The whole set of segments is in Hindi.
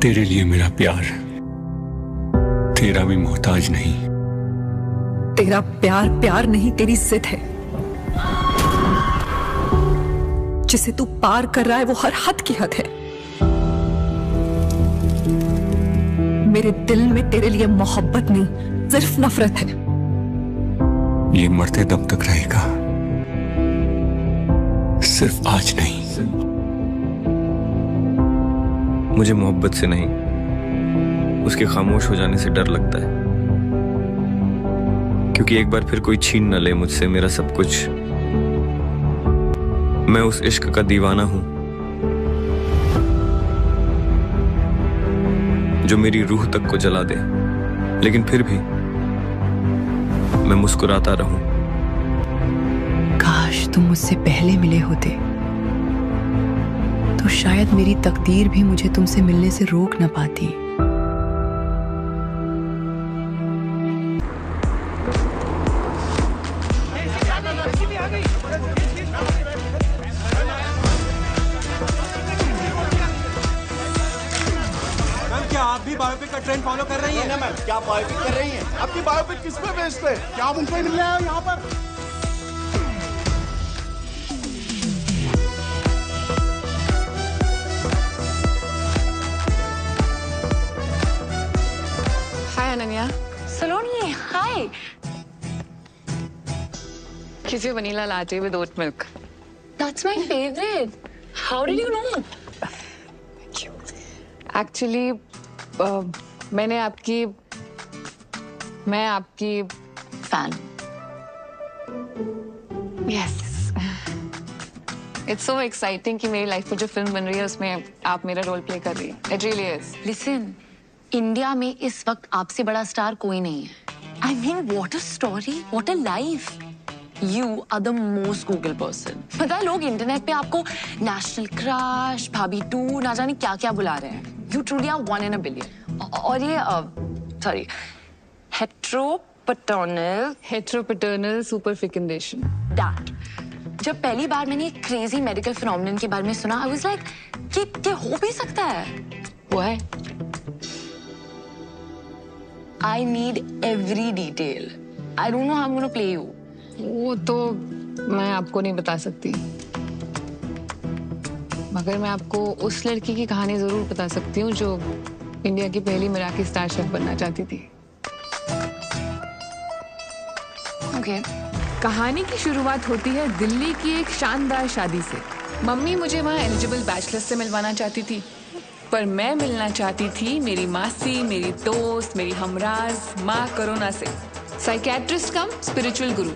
तेरे लिए मेरा प्यार तेरा भी मोहताज नहीं। तेरा प्यार प्यार नहीं, तेरी जिद है। जिसे तू पार कर रहा है वो हर हद की हद है। मेरे दिल में तेरे लिए मोहब्बत नहीं, सिर्फ नफरत है। ये मरते दम तक रहेगा, सिर्फ आज नहीं। मुझे मोहब्बत से नहीं, उसके खामोश हो जाने से डर लगता है, क्योंकि एक बार फिर कोई छीन न ले मुझसे मेरा सब कुछ। मैं उस इश्क का दीवाना हूं जो मेरी रूह तक को जला दे, लेकिन फिर भी मैं मुस्कुराता रहूं। काश तुम मुझसे पहले मिले होते तो शायद मेरी तकदीर भी मुझे तुमसे मिलने से रोक न पाती। क्या आप भी बायोपिक का ट्रेंड फॉलो कर रही हैं? मैम, क्या बायोपिक कर रही हैं? आपकी बायोपिक किस पे बेस्ड है? क्या आप उनको ही मिलने आए हो यहाँ पर? हाय अनन्या। सलोनी, हाय। किसी vanilla latte with oat milk. That's my favorite. How did you know? Actually मैं आपकी Fan. Yes. It's so exciting कि मेरी लाइफ में जो फिल्म बन रही है उसमें आप मेरा रोल प्ले कर रही है। It really is. Listen, India में इस वक्त आपसे बड़ा स्टार कोई नहीं है। I mean, what a story, what a life. You are the most Google person. पता है लोग इंटरनेट पे आपको नेशनल क्रश, भाभी 2, ना जाने क्या क्या बुला रहे हैं। You truly are 1 in a billion. और ये सॉरी हेट्रोपैटर्नल सुपरफिकेशन। That. जब पहली बार मैंने एक क्रेजी मेडिकल फिनोमेनन के बारे में सुना, I was like, ये हो भी सकता है। वो है I need every detail. I don't know how I'm going to play you. वो तो मैं आपको नहीं बता सकती, मगर मैं आपको उस लड़की की कहानी जरूर बता सकती हूँ जो इंडिया की पहली मराठी स्टार शेफ बनना चाहती थी। Okay. कहानी की शुरुआत होती है दिल्ली की एक शानदार शादी से। मम्मी मुझे वहाँ एलिजिबल बैचलर्स से मिलवाना चाहती थी, पर मैं मिलना चाहती थी मेरी मासी, मेरी दोस्त, मेरी हमराज माँ करोना से। साइकेट्रिस्ट कम स्पिरिचुअल गुरु।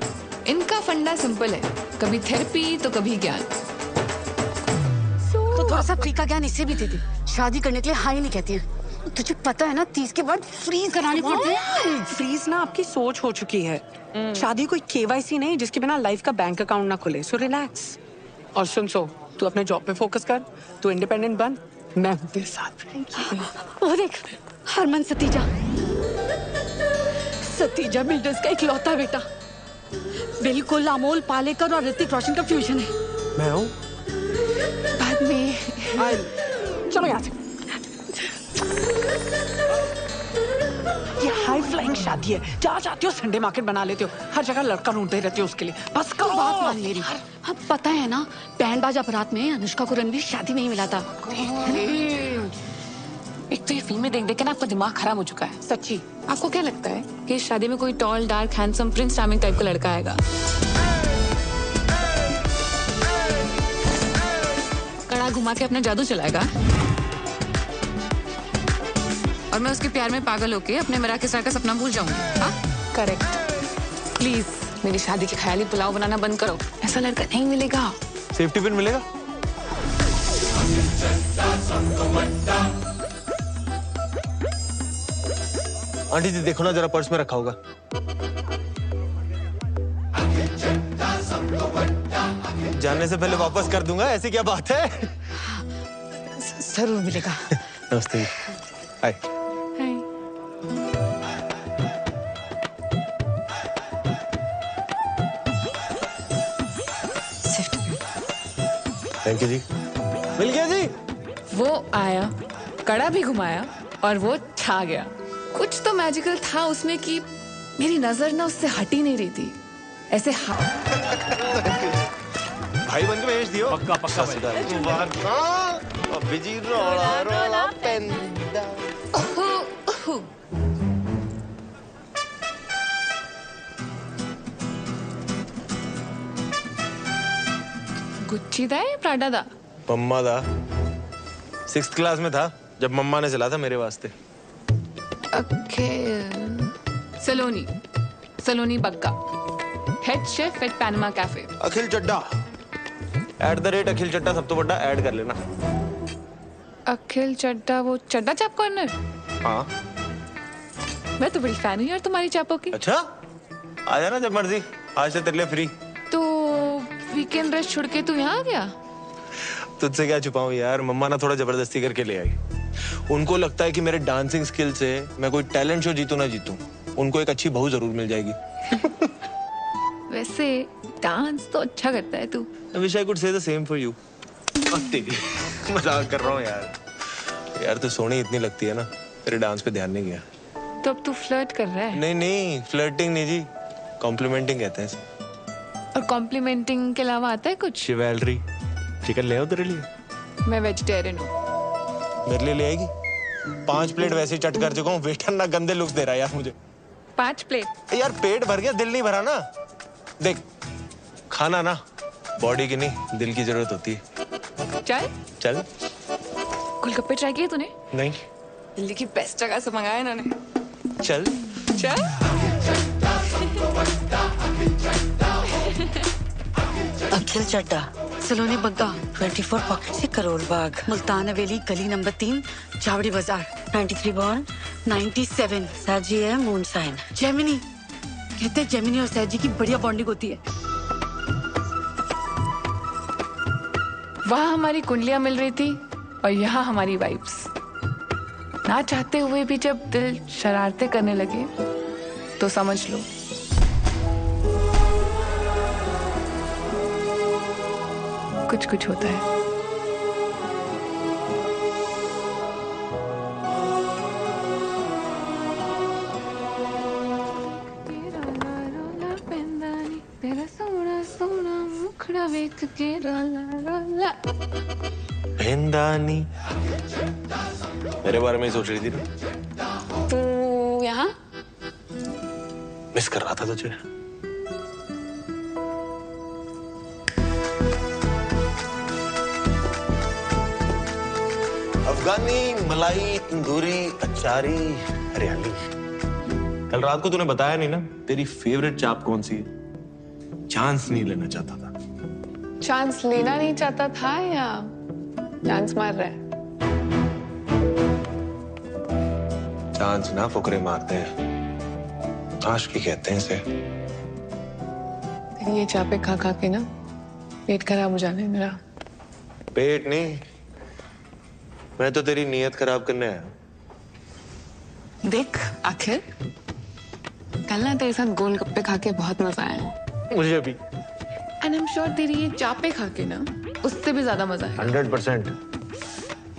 इनका फंडा सिंपल है, कभी थेरेपी तो कभी ज्ञान। तो थोड़ा सा फ्री का ज्ञान इसे भी दे दे। शादी करने के लिए हाई नहीं कहती है। तुझे पता है ना 30 के बाद फ्रीज कराने पड़ते हैं। फ्रीज ना आपकी सोच हो चुकी है। शादी कोई केवाईसी नहीं जिसके बिना लाइफ का बैंक अकाउंट ना खुले। So relax. और सुन, तू अपने जॉब पे फोकस कर, तू इंडिपेंडेंट बन, मैं हूँ तेरे साथ। वो देख, हरमन सतीजा बिल्डर्स का इकलौता बेटा। बिल्कुल अमोल पालेकर और ऋतिक रोशन का फ्यूजन है। मैं हूँ। बाद में चलो यहाँ से। ये हाई फ्लाइंग शादी है, जहाँ चाहती हो संडे मार्केट बना लेते हो। हर जगह लड़का ढूंढते रहते हो उसके लिए। बस करो। बात मान मेरी। अब पता है ना, बैंड बाजा बारात में अनुष्का को रणवीर शादी में ही मिला था। एक तो ये फिल्में देख देख के ना आपका दिमाग खराब हो चुका है। सच्ची। आपको क्या लगता है कि इस शादी में कोई tall dark handsome Prince charming type का लड़का आएगा? कड़ा घुमा के अपना जादू चलाएगा और मैं उसके प्यार में पागल होके अपने मराठी स्टार का सपना भूल जाऊंगी। हाँ, करेक्ट। प्लीज मेरी शादी के ख्याली पुलाव बनाना बंद करो। ऐसा लड़का नहीं मिलेगा। सेफ्टी पिन मिलेगा? आंटी जी देखो ना जरा, पर्स में रखा होगा। जानने से पहले वापस कर दूंगा, ऐसी क्या बात है? जरूर मिलेगा। नमस्ते। Hi. Safety pin. Thank you जी। मिल गया जी। वो आया कड़ा भी घुमाया और वो छा गया। कुछ तो मैजिकल था उसमें कि मेरी नजर ना उससे हट ही नहीं रही थी। ऐसे भाई बन के भेज दियो। पक्का पक्का बिजी रोला रोला पेंदा। गुच्ची था या प्राडा था? मम्मा था। 6th क्लास में था जब मम्मा ने चला था मेरे वास्ते। Saloni, Saloni Bagga, head chef at Panama cafe. Akhil Chadda @अखिल चड्डा सब तो बड़ा ऐड कर लेना। अखिल चड्डा, वो चड्डा चाप कॉर्नर? हाँ। मैं तो बड़ी फैन हूँ यार तुम्हारी चापों की। अच्छा, आ जाना जब मर्जी, आज से तेरे लिए फ्री। तो वीकेंड रेस्ट छोड़ के तू यहाँ आ गया? तुझसे क्या छुपाऊं यार, मम्मा ना थोड़ा जबरदस्ती करके ले आई। उनको लगता है कि मेरे डांसिंग स्किल से मैं कोई टैलेंट शो जीतूं ना जीतूं, उनको एक अच्छी बहू जरूर मिल जाएगी। वैसे डांस तो अच्छा करता है तू। I wish I could say the same for you. मजाक कर रहा हूँ यार। यार तू सोनी इतनी लगती है ना, तेरे डांस पे ध्यान नहीं गया। तो अब तू फ्लर्ट कर रहा है? नहीं नहीं, फ्लर्टिंग नहीं जी, कॉम्प्लीमेंटिंग कहते हैं इसे। और कॉम्प्लीमेंटिंग के अलावा आता है कुछ? शिवेलरी। चिकन ले आओ तेरे लिए? मैं वेजिटेरियन हूँ। मेरे लिए ले आएगी? 5 प्लेट वैसे ही चट कर चुका हूँ, वेटर ना गंदे लुक्स दे रहा है यार मुझे। 5 प्लेट? यार पेट भर गया, दिल नहीं भरा ना। देख, खाना ना बॉडी की नहीं दिल की जरूरत होती है। चल चल। गोलगप्पे ट्राई किए तूने? नहीं। दिल्ली की बेस्ट जगह से मंगाया इन्होंने। चल चल। अखिल चड्डा, सलोनी बग्गा, 24 पॉकेट से करोल बाग, मुल्तान हवेली, गली नंबर 3, चावड़ी बाजार, 93 बॉर्न, 97, सैजी है मून साइन। जेमिनी, कहते हैं जेमिनी और सैजी की बढ़िया बॉन्डिंग होती है। वहाँ हमारी कुंडलियां मिल रही थी और यहाँ हमारी वाइब्स। ना चाहते हुए भी जब दिल शरारतें करने लगे तो समझ लो कुछ कुछ होता है। तेरा सोना सोना मुखड़ा वेख के रोला रोला। पेंदानी। मेरे बारे में ही सोच रही थी ना? तू यहाँ? मिस कर रहा था तुझे। अफगानी, मलाई, तंदूरी, अचारी, हरियाली। कल रात को तूने बताया नहीं ना तेरी फेवरेट चाप कौन सी है? चांस नहीं लेना चाहता था। चांस लेना नहीं चाहता था या चांस मार रहा है? चांस ना फुकरे मारते हैं, आशिकी कहते हैं इसे। ये चापे खा खा के ना पेट खराब हो जाने मेरा। पेट नहीं, मैं तो तेरी नीयत खराब करने आया। देख आखिर कल ना तेरे साथ गोलगप्पे खा के बहुत मजा आया। मुझे भी। एंड आई एम श्योर तेरी ये चापे खा के ना उससे भी ज्यादा मजा आया। 100%।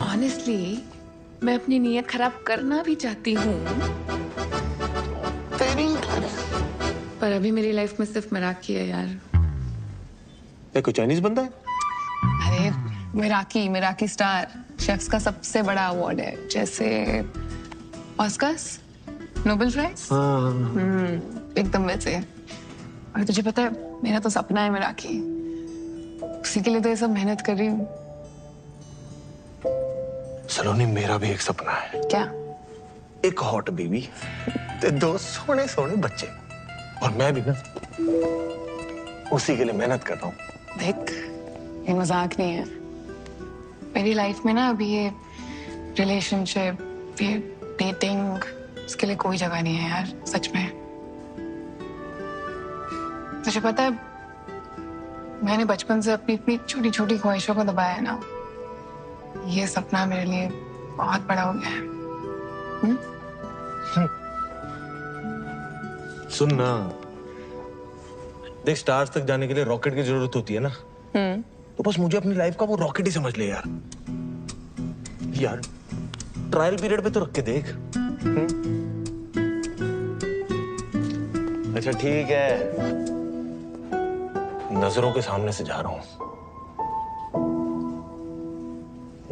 ऑनेस्टली मैं अपनी नीयत खराब करना भी चाहती हूँ, पर अभी मेरी लाइफ में सिर्फ मराकी है यार। ये कोई चाइनीज बंदा है? अरे मराकी स्टार, शेफ्स का सबसे बड़ा अवार्ड है, जैसे ऑस्कर्स, नोबेल प्राइज। एकदम वैसे। और तुझे पता है मेरा तो सपना है मराठी, उसी के लिए तो ये सब मेहनत कर रही हूँ। सलोनी, मेरा भी एक सपना है। क्या? एक हॉट बेबी, ते 2 सोने सोने बच्चे, और मैं भी ना उसी के लिए मेहनत कर रहा हूँ। देख, ये मजाक नहीं है। मेरी लाइफ में ना अभी ये रिलेशनशिप, ये डेटिंग, इसके लिए कोई जगह नहीं है यार, सच में। तुझे पता है मैंने बचपन से अपनी इतनी छोटी छोटी ख्वाहिशों को दबाया है ना, ये सपना मेरे लिए बहुत बड़ा हो गया है। सुन ना, देख स्टार्स तक जाने के लिए रॉकेट की जरूरत होती है ना, तो बस मुझे अपनी लाइफ का वो रॉकेट ही समझ ले यार। यार ट्रायल पीरियड पे तो रख के देख। अच्छा ठीक है, नजरों के सामने से जा रहा हूं,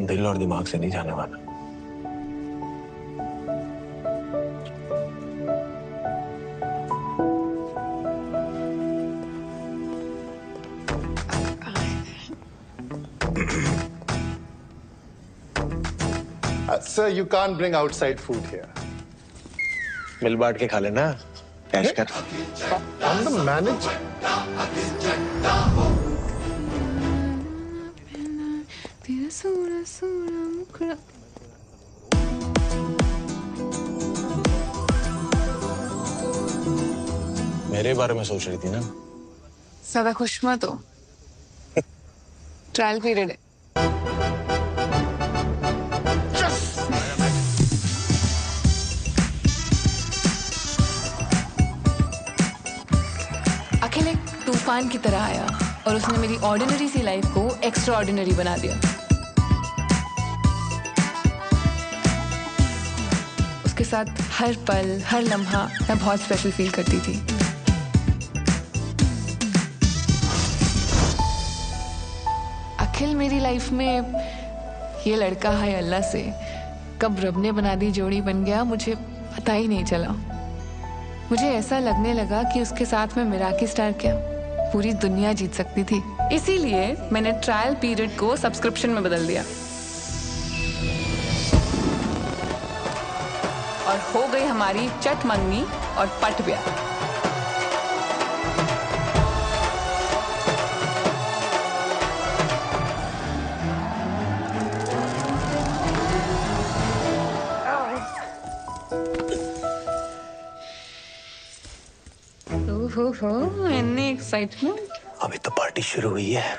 दिल और दिमाग से नहीं जाने वाला। Sir, you can't bring outside food here. मिल बांट के खा लेना, ऐश कर। I'm the manager. मेरे बारे में सोच रही थी ना? ज्यादा खुश मत हो, ट्रायल पीरियड है। अखिल एक तूफान की तरह आया और उसने मेरी ऑर्डिनरी सी लाइफ को एक्स्ट्रा ऑर्डिनरी बना दिया। उसके साथ हर पल, हर लम्हा मैं बहुत स्पेशल फील करती थी। अखिल मेरी लाइफ में ये लड़का है अल्लाह से कब रब ने बना दी जोड़ी बन गया, मुझे पता ही नहीं चला। मुझे ऐसा लगने लगा कि उसके साथ में मिराकी स्टार क्या पूरी दुनिया जीत सकती थी। इसीलिए मैंने ट्रायल पीरियड को सब्सक्रिप्शन में बदल दिया और हो गई हमारी चट मंगनी और पट ब्याह। हो इतनी एक्साइटमेंट। अभी तो पार्टी शुरू हुई है।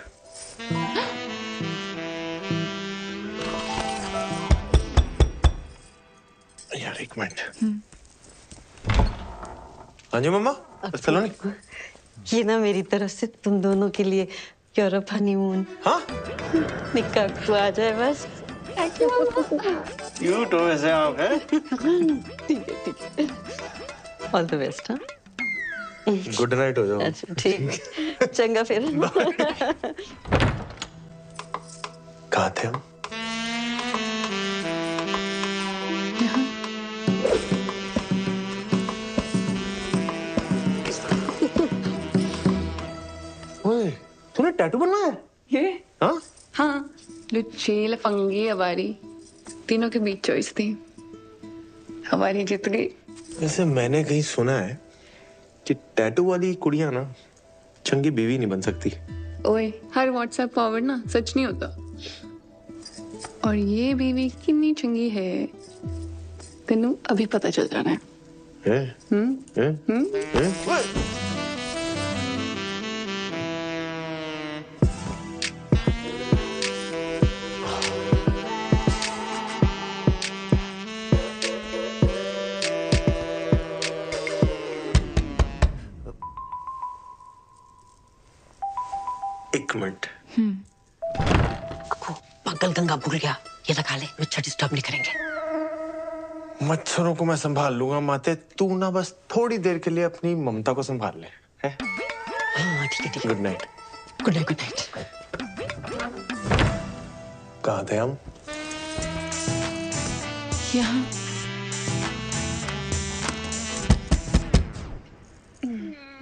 यार एक मिनट। हाँ जी मम्मा, सलोनी। ये ना मेरी तरफ से तुम दोनों के लिए यूरोप हनीमून। हाँ? निकाह को आ जाए बस। क्यूट हो वैसे आप, हैं? ठीक है। All the best. हाँ, गुड नाइट हो जाओ। अच्छा ठीक, चंगा फिर। कहाँ थे हम? ओए, तूने टैटू बनवाया है? ये? हाँ? हाँ, लुच्ची लफंगी हमारी तीनों के बीच चॉइस थी, हमारी जीत गई। वैसे मैंने कहीं सुना है कि टैटू वाली कुड़ियां ना चंगी बीवी नहीं बन सकती। ओए, हर व्हाट्सएप फॉरवर्ड ना सच नहीं होता। और ये बीवी कितनी चंगी है तेनू अभी पता चल जाना है। एक मिनट। पागल गंगा भूल गया, ये लगा ले, मच्छर डिस्टर्ब नहीं करेंगे। मच्छरों को मैं संभाल लूंगा माते, तू ना बस थोड़ी देर के लिए अपनी ममता को संभाल ले। है? हाँ ठीक है। Good night. Good night. Good night. कहाँ थे हम? यहाँ।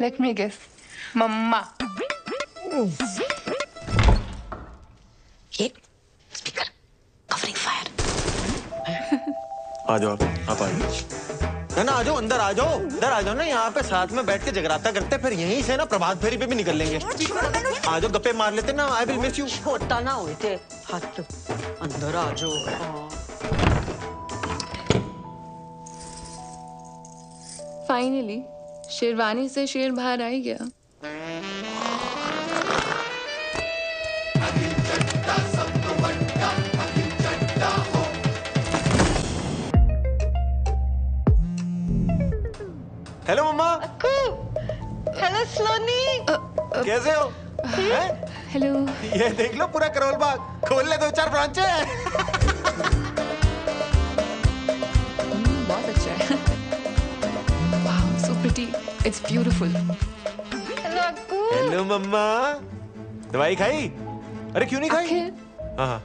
लेट मी गेस, मम्मा। ये स्पीकर कवरिंग फायर। आ जाओ आप आ जाओ ना, आ जाओ अंदर, आ जाओ अंदर, आ जाओ ना, यहाँ पे साथ में बैठ के जगराता करते, फिर यहीं से ना प्रभात फेरी पे भी निकल लेंगे। आ जाओ, गप्पे मार लेते ना। I will miss you. छोटा ना हुए थे हाथ, अंदर आ जाओ। फाइनली शेरवानी से शेर बाहर आ ही गया। हेलो मम्मा। हेलो सलोनी। कैसे हो? हेलो। ये देख लो पूरा करोल बाग, खोल ले 2-4 ब्रांचें। It's beautiful. हेलो मम्मा, दवाई खाई? अरे क्यों नहीं खाई? हाँ,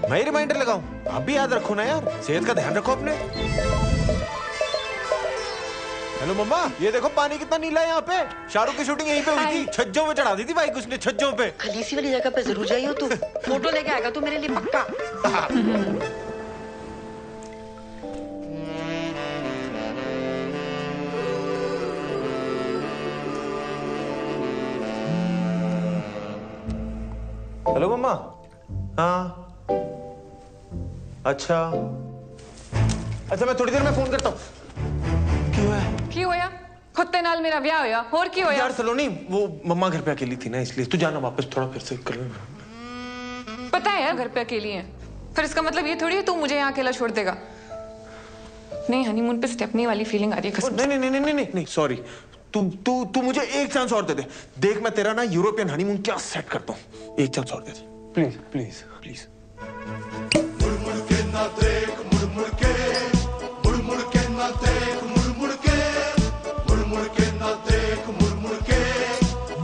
मैं रिमाइंडर लगाऊं? आप भी याद रखो ना यार, सेहत का ध्यान रखो अपने। हेलो मम्मा, ये देखो पानी कितना नीला है यहाँ पे। शाहरुख की शूटिंग यहीं पे हुई थी, छज्जों में चढ़ा दी थी बाइक उसने, छज्जों पे। खलीसी वाली जगह पे जरूर जाइयो तू, फोटो लेके आएगा तू मेरे लिए पक्का। हेलो मम्मा। हाँ, अच्छा मैं थोड़ी देर में फोन करता हूँ। की होया? खुत्ते नाल मेरा ब्याह होया, और की होया? यार सलोनी, वो मम्मा घर पे अकेली थी ना, इसलिए तू जाना वापस, थोड़ा फिर से कर लेना। पता है यार घर पे अकेली है, फिर इसका मतलब ये थोड़ी है तू मुझे यहाँ अकेला छोड़ देगा। नहीं, हनीमून पे स्टेपनी वाली फीलिंग आ रही है कसम से। नहीं, सॉरी। तू मुझे एक चांस और दे दे। देख मैं तेरा ना यूरोपियन हनीमून क्या सेट करता हूँ। एक चांस और दे दे प्लीज प्लीज प्लीज। मुड़ मुड़ के ना देख, मुड़ मुड़ के, मुड़ मुड़ के ना देख, मुड़ मुड़ के, मुड़ मुड़ के ना देख, मुड़ मुड़ के,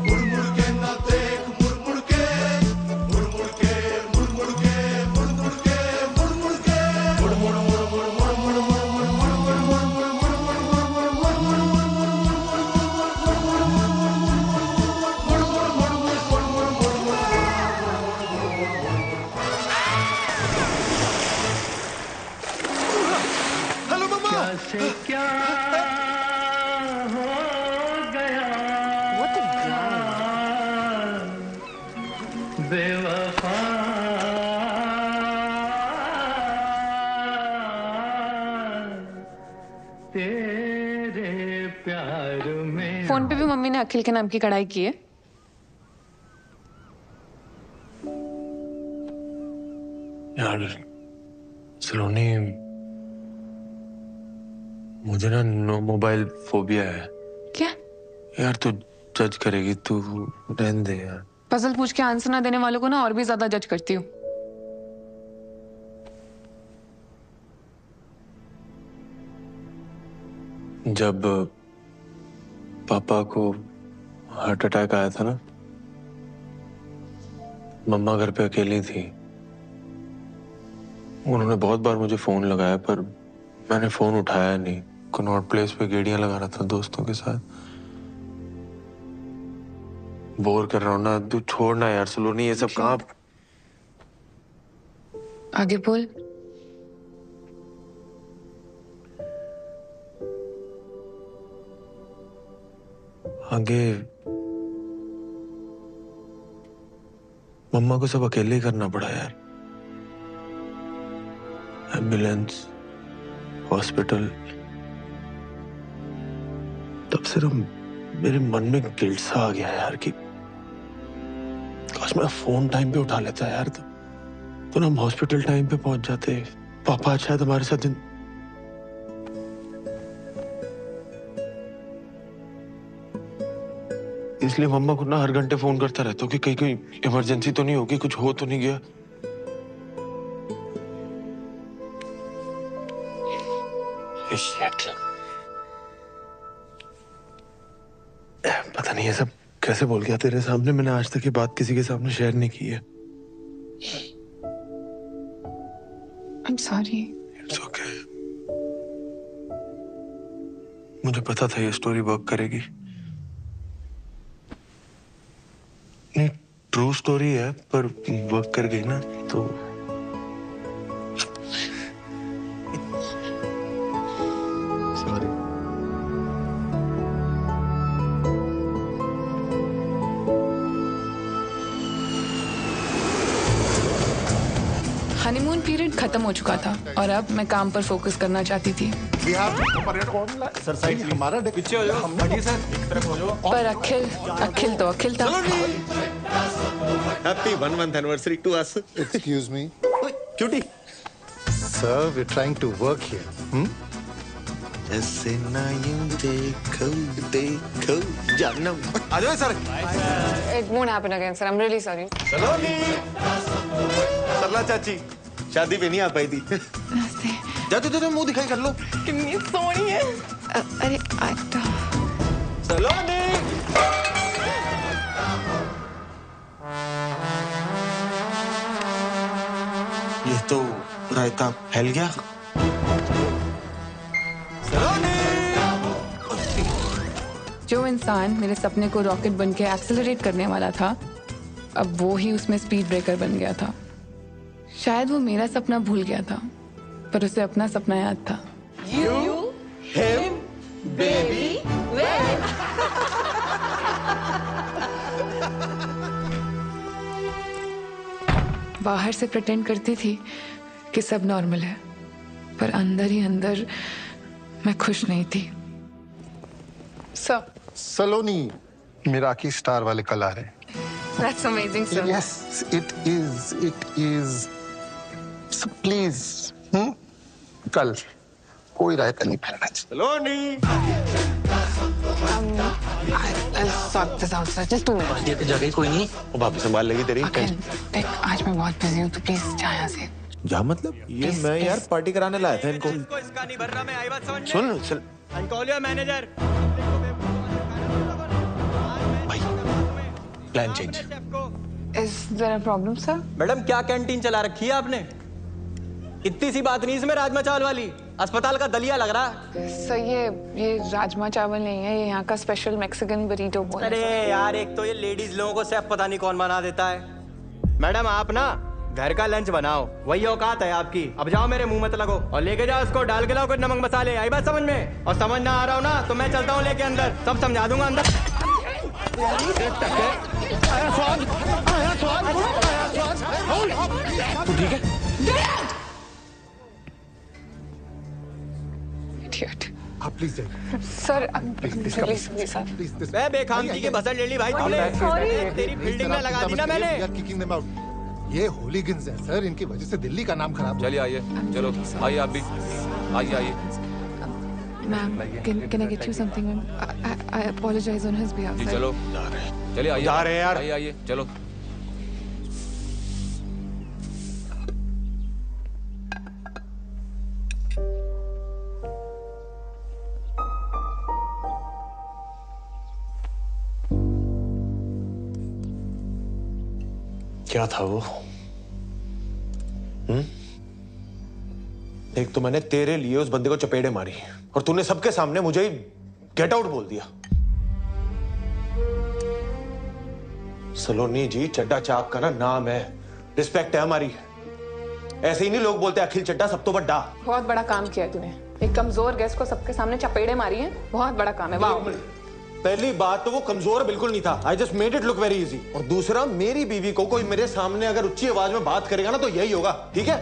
मुड़ मुड़ के ना देख, मुड़ मुड़ के, मुड़ मुड़ के, मुड़ मुड़ के, मुड़ मुड़ के, मुड़ मुड़ के, मुड़ मुड़ मुड़ मुड़ मुड़ मुड़ मुड़ मुड़ मुड़ मुड़ मुड़ से क्या हो गया बेवफा तेरे प्यार में। फोन पे भी मम्मी ने अखिल के नाम की कढ़ाई की है। यार सलोनी, मुझे ना नो मोबाइल फोबिया है। क्या? यार तू जज करेगी, तू रहने दे यार। पजल पूछ के आंसर ना देने वालों को ना और भी ज्यादा जज करती हूँ। जब पापा को हार्ट अटैक आया था ना, मम्मा घर पे अकेली थी। उन्होंने बहुत बार मुझे फोन लगाया पर मैंने फोन उठाया नहीं। कनॉट प्लेस पे गेड़ियां लगा रहा था दोस्तों के साथ। बोर कर रहा हूं ना, तू छोड़ना यार सलोनी, ये सब कहाँ। आगे बोल। आगे मम्मा को सब अकेले ही करना पड़ा यार। Ambulance, hospital. तब सिर्फ मेरे मन में गिल्ट सा आ गया यार कि काश मैं फोन टाइम पे उठा लेता यार, तो हम हॉस्पिटल टाइम पे पहुंच जाते। पापा शायद हमारे साथ दिन। इसलिए मम्मा को ना हर घंटे फोन करता रहता हूँ कि कहीं कोई इमरजेंसी तो नहीं होगी, कुछ हो तो नहीं गया। पता नहीं ये सब कैसे बोल गया तेरे सामने। मैंने आज तक ये बात किसी के सामने शेयर नहीं की है। I'm sorry. It's okay. मुझे पता था ये स्टोरी वर्क करेगी। नहीं, ट्रू स्टोरी है पर वर्क कर गई ना तो। सॉरी। हनीमून पीरियड खत्म हो चुका था और अब मैं काम पर फोकस करना चाहती थी। पर अखिल तो अखिल था। Happy 1 month anniversary to us. Excuse me. Cutie. Sir, we're trying to work here. ऐसे ना यूं देखो देखो जानम। आ जाओ sir. It won't happen again, sir. I'm really sorry. सलोनी। सरला चाची शादी पे नहीं आ पाई थी। जा मुंह दिखाई कर लो। कितनी सोहनी है। अरे आटा। सलोनी। ये तो रायता फैल गया। जो इंसान मेरे सपने को रॉकेट बन के एक्सेलरेट करने वाला था, अब वो ही उसमें स्पीड ब्रेकर बन गया था। शायद वो मेरा सपना भूल गया था, पर उसे अपना सपना याद था। You, him, baby, when? बाहर से प्रिटेंड करती थी कि सब नॉर्मल है, पर अंदर ही अंदर मैं खुश नहीं थी। सलोनी, मिराकी स्टार वाले कल आ रहे हैं। That's amazing, sir. Yes, it is. It is. So please, कल कोई रायता नहीं फैलना चाहिए। सलोनी। I'll sort this out, sir. Just 2 minutes. ये तो जगह कोई नहीं। वो भाभी संभाल लेगी तेरी। देख, आज मैं बहुत बिजी हूँ, तो प्लीज जा यहाँ से। क्या मतलब? ये मैं यार पार्टी कराने लाया था इनको। इसका नहीं भर रहा, मैं आई बात समझ में। सुन चल। Call your manager. Plan change. Is there a problem, sir? Madam क्या कैंटीन चला रखी है आपने? इतनी सी बात नहीं इसमें राजमा चावल वाली, अस्पताल का दलिया लग रहा है। सर ये राजमा चावल नहीं है, ये यहाँ का स्पेशल मैक्सिकन बरीटो बोल। अरे यार, एक तो ये लेडीज लोगों को सेफ पता नहीं कौन बना देता है। मैडम आप ना घर का लंच बनाओ, वही औकात है आपकी। अब जाओ, मेरे मुंह मत लगो और लेके जाओ उसको, डाल के लाओ कुछ नमक मसाले। आई बात समझ में? और समझ ना आ रहा हो ना तो मैं चलता हूँ लेके अंदर, सब समझा दूंगा अंदर। तू ठीक है? आप प्लीज जाइए। Sir please sir. मैं बेखामगी की बसर ले ली भाई तूने। तेरी बिल्डिंग में लगा दी ना मैंने। Kicking them out. ये होलीगन्स हैं सर, इनकी वजह से दिल्ली का नाम खराब। चलिए आइए, चलो आइए आप भी, आइए। Ma'am, can I get you something? I apologize on his behalf. जी चलो, चलिए आइए। जा रहे हैं यार। आइए चलो। क्या था वो? एक तो मैंने तेरे लिए उस बंदे को चपेड़े मारी और तूने सबके सामने मुझे ही गेट आउट बोल दिया। सलोनी जी, चड्डा चाप का ना नाम है, रिस्पेक्ट है हमारी। ऐसे ही नहीं लोग बोलते अखिल चड्डा सब तो बड़ा। बहुत बड़ा काम किया है तूने, एक कमजोर गेस्ट को सबके सामने चपेड़े मारी है, बहुत बड़ा काम है। वाह। पहली बात तो वो कमजोर बिल्कुल नहीं था, I just made it look very easy. और दूसरा, मेरी बीवी को कोई मेरे सामने अगर ऊंची आवाज में बात करेगा ना तो यही होगा, ठीक है?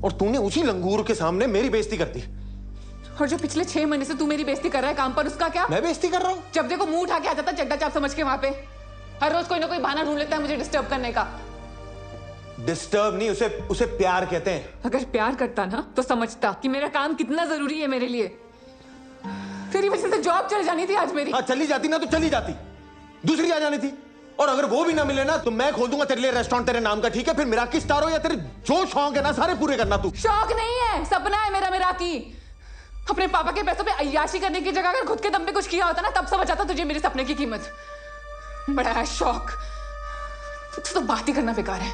और तूने उसी लंगूर के सामने मेरी बेइज्जती कर दी। और जो पिछले 6 महीने से तू मेरी बेइज्जती कर रहा है काम पर, उसका क्या? मैं बेइज्जती कर रहा हूँ? जब देखो मुंह उठा के आ जाता चड्डा चाप समझ के वहां पे। हर रोज कोई ना कोई बहाना ढूंढ लेता है मुझे डिस्टर्ब करने का। डिस्टर्ब नहीं, उसे प्यार कहते हैं। अगर प्यार करता ना तो समझता कि मेरा काम कितना जरूरी है मेरे लिए। तेरी वजह से जॉब चली जानी थी आज मेरी। हाँ, चली जाती ना तो चली जाती, दूसरी आ जानी थी। और अगर वो भी ना मिले ना तो मैं खोल दूंगा तेरे लिए रेस्टोरेंट तेरे नाम का, ठीक है? फिर मिराकी स्टार हो या तेरे जो शौक है ना सारे पूरे करना तू। शौक नहीं है, सपना है मेरा मिराकी। अपने पापा के पैसों पे अय्याशी करने की जगह अगर खुद के दम पे कुछ किया होता ना तब समझ आता तुझे मेरे सपने की कीमत। बड़ा है शौक, तो बात ही करना बेकार है।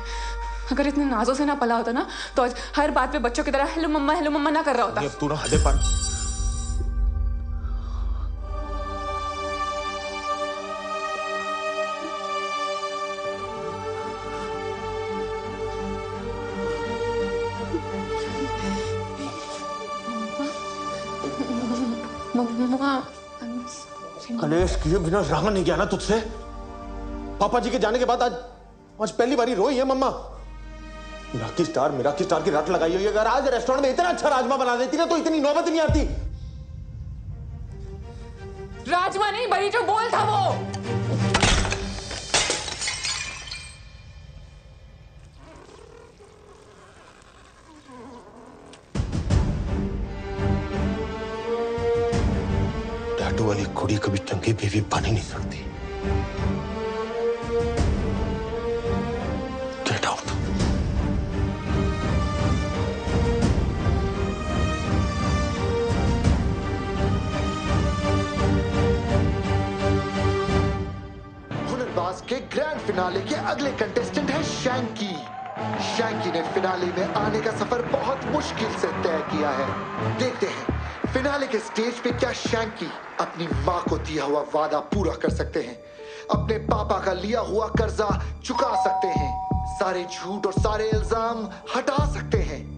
अगर इतने नाजों से ना पला होता ना तो आज हर बात पे बच्चों की तरह हेलो मम्मा ना कर रहा होता। तू ना हदे पर। कलेश किए बिना रहा नहीं गया ना तुझसे। पापा जी के जाने के बाद आज पहली बारी रोई है मम्मा। मिराकी स्टार की रट लगाई हुई है। अगर आज रेस्टोरेंट में इतना अच्छा राजमा बना देती ना तो इतनी नौबत नहीं आती। राजमा नहीं, बड़ी जो बोल था वो। टैटू वाली कुड़ी कभी चंगी बीवी बन ही नहीं सकती। Get out. के ग्रैंड फिनाले के अगले कंटेस्टेंट है शैंकी। शैंकी ने फिनाले में आने का सफर बहुत मुश्किल से तय किया है। देखते हैं फिनाले के स्टेज पे क्या शैंकी अपनी माँ को दिया हुआ वादा पूरा कर सकते हैं, अपने पापा का लिया हुआ कर्जा चुका सकते हैं, सारे झूठ और सारे इल्जाम हटा सकते हैं।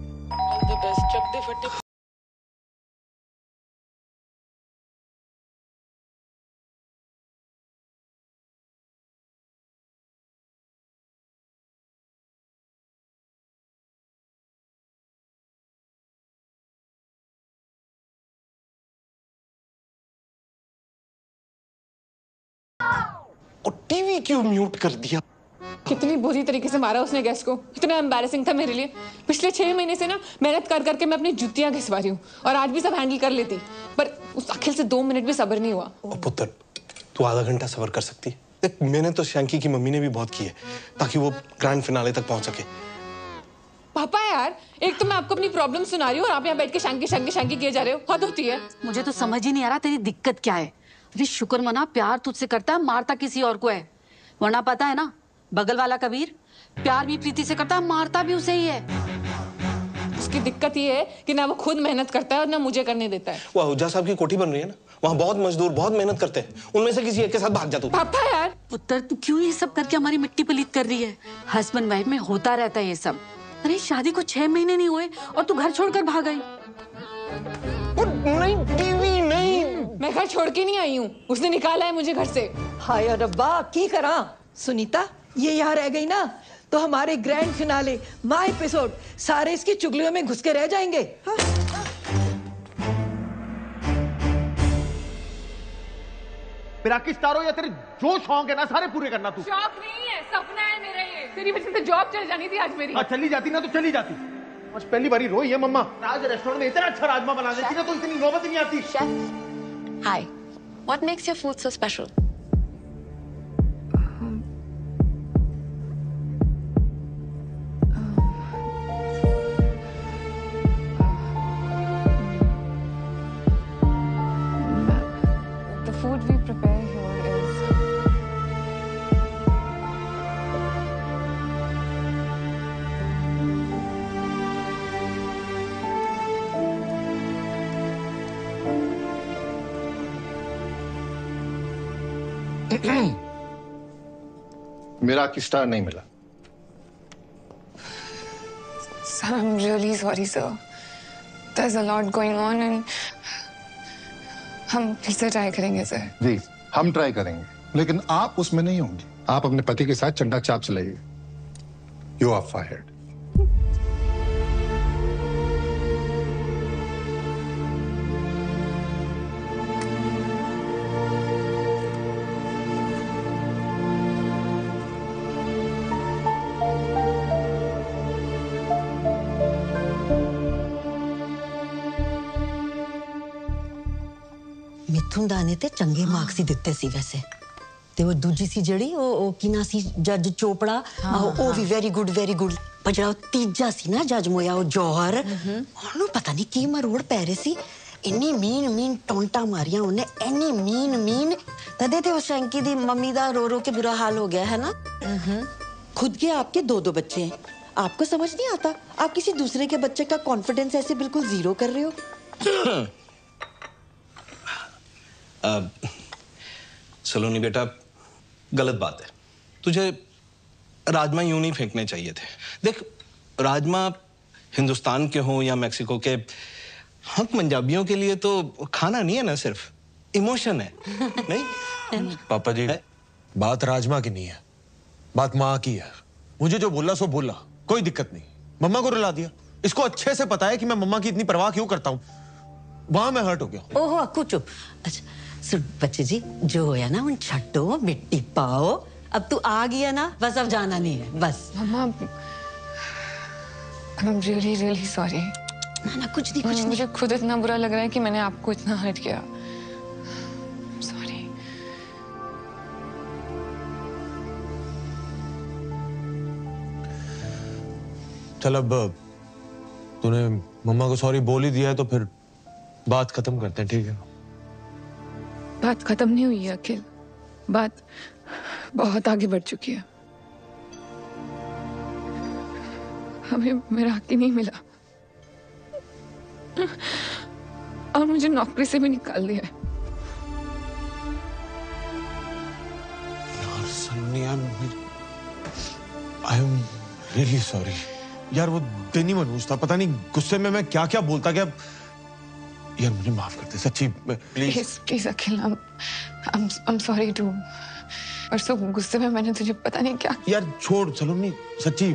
और टीवी क्यों म्यूट कर दिया? कितनी बुरी तरीके से मारा उसने गैस को, इतना एम्बैरेसिंग था मेरे लिए। पिछले 6 महीने से ना मेहनत कर करके मैं अपनी जुतियां घिसवा रही हूँ और आज भी सब हैंडल कर लेती, पर उस अखिल से 2 मिनट भी सब्र नहीं हुआ। ओ पुत्र, तू आधा घंटा सब्र कर सकती है। देख, मैंने तो शैंकी की मम्मी ने भी बहुत की है ताकि वो ग्रैंड फिनाले तक पहुंच सके। पापा यार, एक तो मैं आपको अपनी प्रॉब्लम सुना रही हूँ और आप यहाँ बैठ के शैंकी शैंकी शैंकी किए जा रहे हो। हद होती है। मुझे तो समझ ही नहीं आ रहा तेरी दिक्कत क्या है। अरे शुक्र मना, प्यार तुझसे करता है, मारता किसी और को है। वरना पता है ना, बगल वाला कबीर प्यार भी प्रीति से करता है, मारता भी उसे ही है। उसकी दिक्कत ये है कि ना वो खुद मेहनत करता है और ना मुझे करने देता है। वो आहूजा साहब की कोठी बन रही है ना, वहाँ बहुत मजदूर बहुत मेहनत करते हैं, उनमें से किसी एक के साथ भाग जा तू। पापा यार, पुत्र तू क्यों ये सब करके हमारी मिट्टी पलीत कर रही है? हस्बैंड वाइफ में होता रहता है ये सब। अरे शादी को 6 महीने नहीं हुए और तू घर छोड़कर भाग गई। नहीं टीवी नहीं, मैं घर छोड़ के नहीं आई हूँ, उसने निकाला है मुझे घर से। हाय रब्बा, की करा सुनीता, ये यहाँ रह गई ना तो हमारे ग्रैंड फिनाले माँ एपिसोड सारे इसकी चुगलियों में घुस के रह जाएंगे। हाँ? मेरा स्टार हो या तेरे जो शौक है ना सारे पूरे करना तू। शौक नहीं है, सपना है मेरा ये। तेरी वजह से जॉब चल जानी थी आज मेरी। चली जाती ना तो चली जाती। आज पहली बारी रोई है मम्मा। आज रेस्टोरेंट में इतना अच्छा राजमा बना देती ना तो इतनी नौबत नहीं आती। Chef, hi. What makes your food so special? The food we prepare here is मेरा स्टार नहीं मिला। Sir, I'm really sorry, sir. There's a lot going on and हम फिर से ट्राई करेंगे सर। जी हम ट्राई करेंगे, लेकिन आप उसमें नहीं होंगे। आप अपने पति के साथ चंडा चाप चलाइए। You are fired. मिथुन दाने ते चंगे मार्क्स ही दिते सी वैसे ते वो दूजी सी जड़ी ओ किना सी जज चोपड़ा ओ भी वेरी गुड पर जड़ा तीजा सी ना जज मोया ओ जौहर ओनु पता नहीं की मरोड़ पैरे सी इन्नी मीन टोंटा मारियां उन्हें इन्नी मीन तदे ते उस शैंकी दी मम्मी दा रो के बुरा हाल हो गया है ना। खुद के आपके 2 बच्चे हैं, आपको समझ नहीं आता आप किसी दूसरे के बच्चे का कॉन्फिडेंस ऐसे बिल्कुल जीरो कर रहे हो। सलोनी बेटा, गलत बात है। तुझे राजमा यूं नहीं फेंकने चाहिए थे। देख, राजमा हिंदुस्तान के हों या मैक्सिको के, हम पंजाबियों के लिए तो खाना नहीं है ना, सिर्फ इमोशन है। नहीं पापा जी, बात राजमा की नहीं है, बात माँ की है। मुझे जो बोला सो बोला, कोई दिक्कत नहीं। मम्मा को रुला दिया। इसको अच्छे से पता है कि मैं मम्मा की इतनी परवाह क्यों करता हूँ। वहां मैं हर्ट हो गया। ओहो अक्कू चुप। अच्छा सुन बच्चे जी, जो होया ना उन छट्टो मिट्टी पाओ। अब तू आ गया ना, बस अब जाना नहीं है बस। मम्मा, I'm really sorry। ना कुछ नहीं। मुझे खुद इतना बुरा लग रहा है कि मैंने आपको इतना हर्ट किया। सॉरी। चल अब तूने मम्मा को सॉरी बोल ही दिया है तो फिर बात खत्म करते हैं, ठीक है? बात खत्म नहीं हुई है अखिल। बात बहुत आगे बढ़ चुकी है। हमें मेरा हक ही नहीं मिला और मुझे नौकरी से भी निकाल दिया है। यार Sunny, I am really sorry यार। वो दिन ही मनहूस था, पता नहीं गुस्से में मैं क्या क्या बोलता गया। यार मुझे माफ कर दे सच्ची, please please Akhil, I'm sorry too। परसों गुस्से में मैंने तुझे पता नहीं क्या। यार छोड़ सलोनी, सच्ची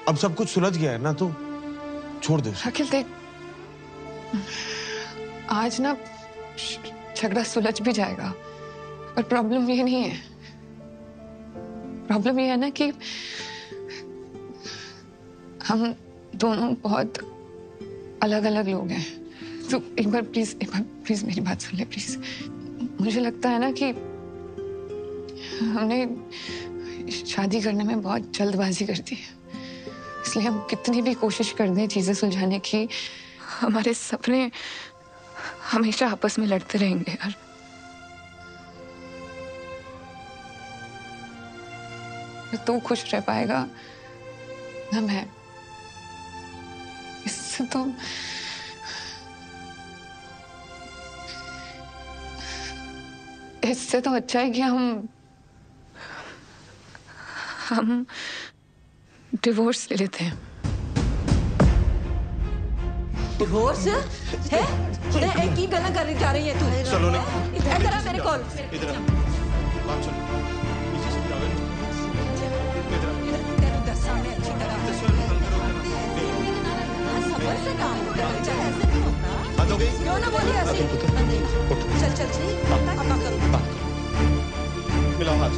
अब सब कुछ सुलझ गया है ना, तो छोड़ दे। अखिल देख, आज ना झगड़ा सुलझ भी जाएगा, पर प्रॉब्लम ये नहीं है। प्रॉब्लम ये है ना कि हम दोनों बहुत अलग अलग लोग हैं। तो एक बार प्लीज मेरी बात सुन ले प्लीज। मुझे लगता है ना कि हमने शादी करने में बहुत जल्दबाजी कर दी है, इसलिए हम कितनी भी कोशिश कर दें चीजें सुलझाने की, हमारे सपने हमेशा आपस में लड़ते रहेंगे यार। न तू खुश रह पाएगा न मैं। इससे तो अच्छा है कि हम डिवोर्स ले लेते हैं। डिवोर्स है? एक ही गला कर जा रही है तू। सलोनी, इधर आ मेरे कॉल। इधर आ, बात सुन। क्यों ना बोलिए ऐसे? चल चल मिलाओ हाथ।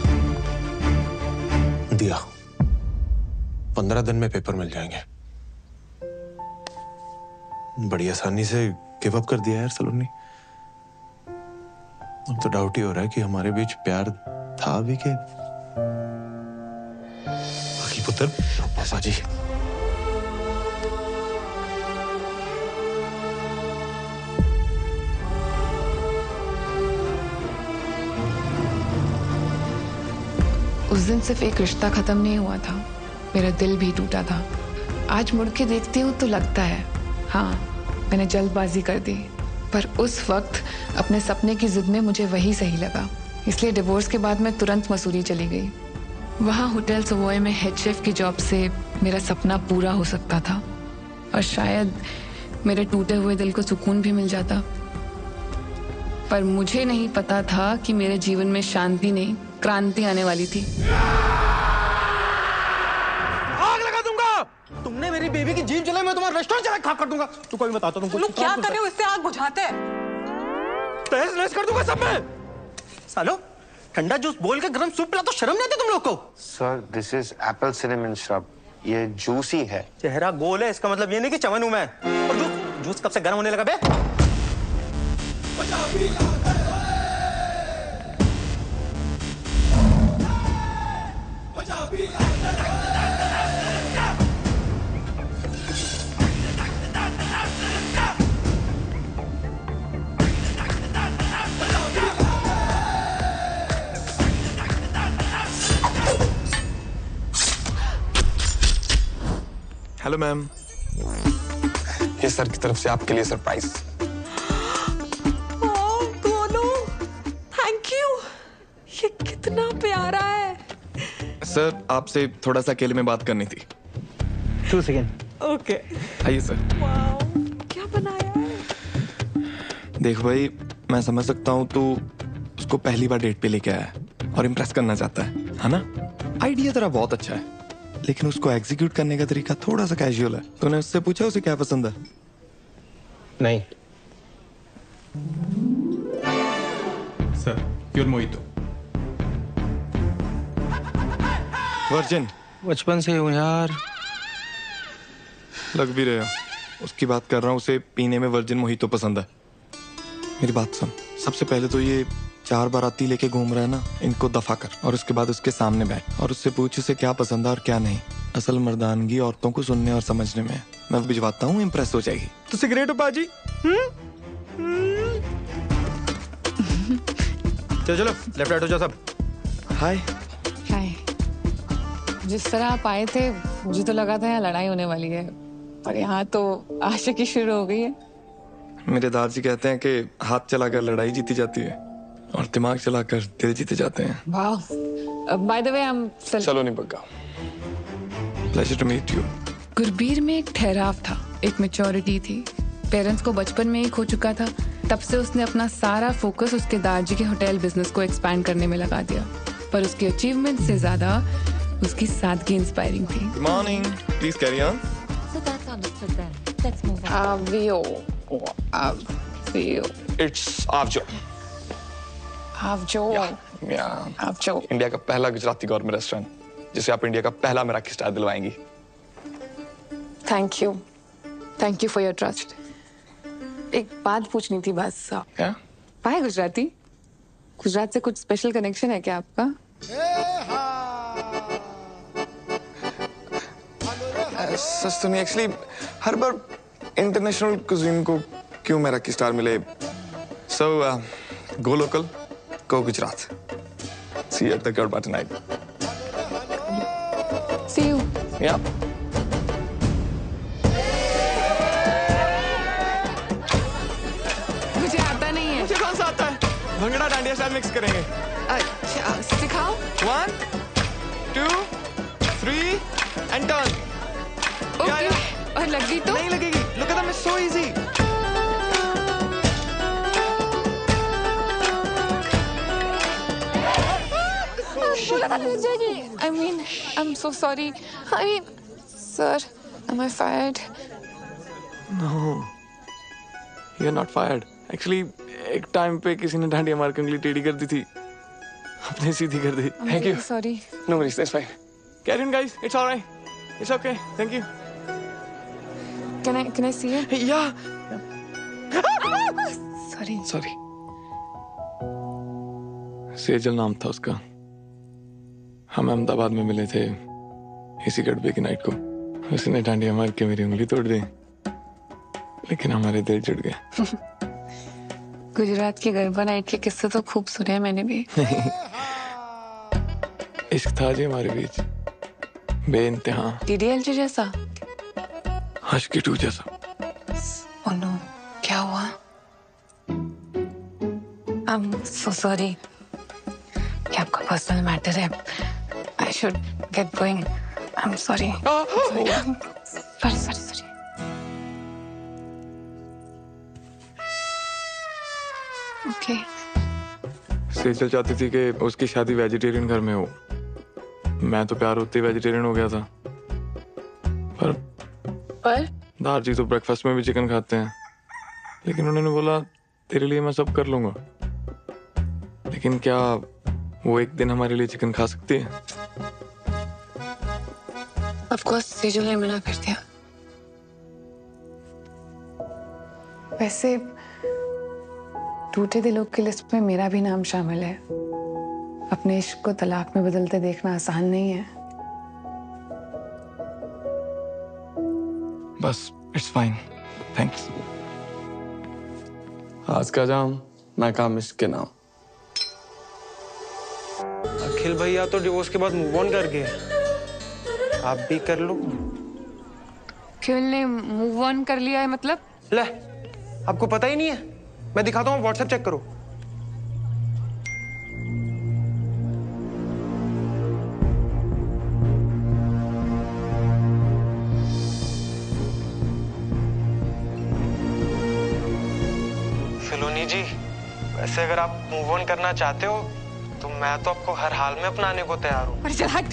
दिया 15 दिन में पेपर मिल जाएंगे। बड़ी आसानी से गिव अप कर दिया यार सलोनी। अब तो डाउट ही हो रहा है कि हमारे बीच प्यार था भी के बाकी पुत्र। पापा जी उस दिन सिर्फ एक रिश्ता खत्म नहीं हुआ था, मेरा दिल भी टूटा था। आज मुड़ के देखती हूँ तो लगता है हाँ मैंने जल्दबाजी कर दी, पर उस वक्त अपने सपने की जिद में मुझे वही सही लगा। इसलिए डिवोर्स के बाद मैं तुरंत मसूरी चली गई। वहाँ होटल सवॉय में हेड शेफ की जॉब से मेरा सपना पूरा हो सकता था और शायद मेरे टूटे हुए दिल को सुकून भी मिल जाता। पर मुझे नहीं पता था कि मेरे जीवन में शांति नहीं क्रांति आने वाली थी। आग लगा दूंगा। तुमने मेरी बेबी की जीभ जलाई, मैं तुम्हारा रेस्टोरेंट चला खाक कर दूंगा। तू कोई बताता तुमको लोग क्या कर रहे हो? इससे आग बुझाते हैं। तहस नहस कर दूंगा सब में। सालो ठंडा जूस बोल के गरम सूप पिला तो शर्म नहीं आती तुम लोग को? Sir this is Apple cinnamon shrub, ये जूसी है। चेहरा गोल है, इसका मतलब ये नहीं कि चमन हूं मैं। और जूस कब से गर्म होने लगा बे? हेलो मैम, ये सर की तरफ से आपके लिए सरप्राइज। दोनों थैंक यू। ये कितना प्यारा है। सर आपसे थोड़ा सा अकेले में बात करनी थी। 2 सेकेंड। ओके आइए सर। क्या बनाया है? देख भाई, मैं समझ सकता हूँ तू उसको पहली बार डेट पे लेके आया है और इम्प्रेस करना चाहता है ना? आइडिया तेरा बहुत अच्छा है, लेकिन उसको एग्जीक्यूट करने का तरीका थोड़ा सा कैजुअल है। तूने उससे पूछा उसे क्या पसंद है? नहीं सर, प्योर मोहितो। वर्जिन? बचपन से हूँ यार। लग भी रहे हो। उसकी बात कर रहा हूँ, उसे पीने में वर्जिन मोहितो पसंद है। मेरी बात सुन, सबसे पहले तो ये 4 बाराती लेके घूम रहा है ना, इनको दफा कर और उसके बाद उसके सामने बैठ और उससे पूछ उसे क्या पसंद है और क्या नहीं। असल मर्दानगी औरतों को सुनने और समझने में है। मैं भिजवाता हूँ, इम्प्रेस हो जाएगी। तो सिगरेट बाजी। चलो लेफ्ट राइट हो जाओ सब। हाय। हाय। जिस तरह आप आए थे मुझे तो लगा था यहाँ लड़ाई होने वाली है, पर यहाँ तो आशिकी शुरू हो गई है। मेरे दादाजी कहते हैं कि हाथ चलाकर लड़ाई जीती जाती है और दिमाग चलाकर दिल जीते जाते हैं। वाह। By the way I am Saloni Bagga. Pleasure to meet you. Gurbir में एक ठहराव था, एक मैच्योरिटी थी। पेरेंट्स को बचपन में ही खो चुका था, तब से उसने अपना सारा फोकस उसके दादाजी के होटल बिजनेस को एक्सपैंड करने में लगा दिया। पर उसकी अचीवमेंट से ज्यादा उसकी सादगी इंस्पायरिंग थी। Good morning, please carry on. So that's understood then. Let's move on. Avio. It's आवजो। Avjo. आवजो। इंडिया का पहला गुजराती गौरमेंट रेस्टोरेंट जिसे आप इंडिया का पहला मराठी स्टार दिलवाएंगी। Thank you for your trust. एक बात पूछनी थी बस। क्या? पाए गुजराती? गुजरात से कुछ स्पेशल कनेक्शन है क्या आपका? सच तो नहीं, एक्चुअली हर बार इंटरनेशनल कुजीन को क्यों मराठी स्टार मिले। So go local, go Gujarat. See you at the garba tonight. See you. Yeah. मुझे आता नहीं है। मुझे कौन सा आता है? भंगड़ा डांडिया स्टाइल मिक्स करेंगे। अच्छा, सिखाओ। 1 2 3 एंड टर्न। ओके। और लग गई तो? नहीं लगेगी। Look at that, it's so easy. बोला था लग जाएगी। I mean, I'm so sorry. I mean, sir, am I fired? No, you're not fired. Actually, एक टाइम पे किसी ने डांडिया मार के उंगली टेढ़ी कर दी थी, अपने सीधी कर दी। I'm Thank you. really sorry. No worries, that's fine. Carry on, guys. It's all right. It's okay. Thank you. Can I see it? Yeah. Sorry. Sorry. Sejal नाम था उसका। हम अहमदाबाद में मिले थे इसी गड़बे की नाइट को। उसने डांडिया मार के मेरी उंगली तोड़ दी, लेकिन हमारे दिल जुड़ गए। गुजरात की गरबा नाइट के किस्से तो खूब सुने हैं मैंने भी। इश्क था जी हमारे बीच, बेइंतहा। DDLJ जैसा? आशिकी 2 जैसा। Oh no, क्या हुआ? I'm so sorry. क्या आपका पर्सनल मैटर है? I should get going. I'm sorry. Sorry. Okay. Sejal चाहती थी कि उसकी शादी वेजिटेरियन घर में हो। मैं तो प्यार होते ही वेजिटेरियन हो गया था। पर दादाजी तो ब्रेकफास्ट में भी चिकन खाते हैं, लेकिन उन्होंने बोला तेरे लिए मैं सब कर लूंगा। लेकिन क्या वो एक दिन हमारे लिए चिकन खा सकती है? Of course, सेजल ने मना कर दिया। वैसे टूटे दिलों की लिस्ट में मेरा भी नाम शामिल है। अपने इश्क को तलाक में बदलते देखना आसान नहीं है। बस इट्स फाइन, थैंक्स। आज का जाम मैं काम इसके नाम। अखिल भैया तो डिवोर्स के बाद मूव ऑन कर गए, आप भी कर लो। अखिल ने मूव ऑन कर लिया है मतलब? ले, आपको पता ही नहीं है? मैं दिखाता हूँ, व्हाट्सएप चेक करो। सलोनी जी, वैसे अगर आप मूव ऑन करना चाहते हो तो मैं तो आपको हर हाल में अपनाने को तैयार हूँ। अरे चल हट।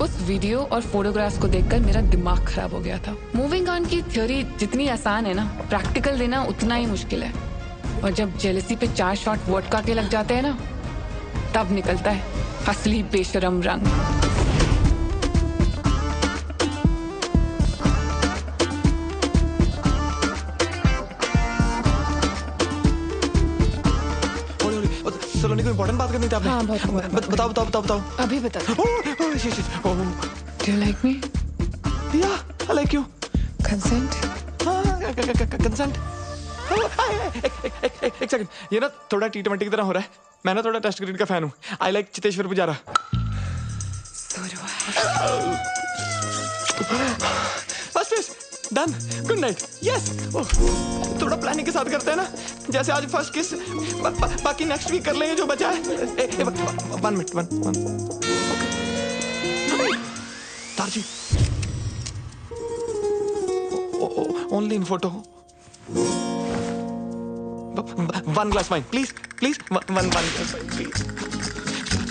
उस वीडियो और फोटोग्राफ्स को देखकर मेरा दिमाग खराब हो गया था। मूविंग ऑन की थ्योरी जितनी आसान है ना, प्रैक्टिकल देना उतना ही मुश्किल है। और जब जेलसी पे 4 शॉट वोडका के लग जाते हैं ना, तब निकलता है असली बेशरम रंग। सलोनी को इम्पोर्टेंट बात करनी थी आपने। हाँ, बहुत बताओ। अभी बता। Do you like me? Yeah, I like you. Consent? हाँ, कंसेंट। एक सेकंड, ये ना थोड़ा T20 की तरह हो रहा है। मैं ना थोड़ा टेस्ट क्रिकेट का फैन हूँ। I like Cheteshwar Pujara. First किस, डन, गुड नाइट, यस। थोड़ा प्लानिंग के साथ करते हैं ना, जैसे आज फर्स्ट किस, बाकी नेक्स्ट वीक कर लेंगे जो बचा है। 1 मिनट, तारजी, only in photo. 1 glass wine please, please, 1 glass wine please.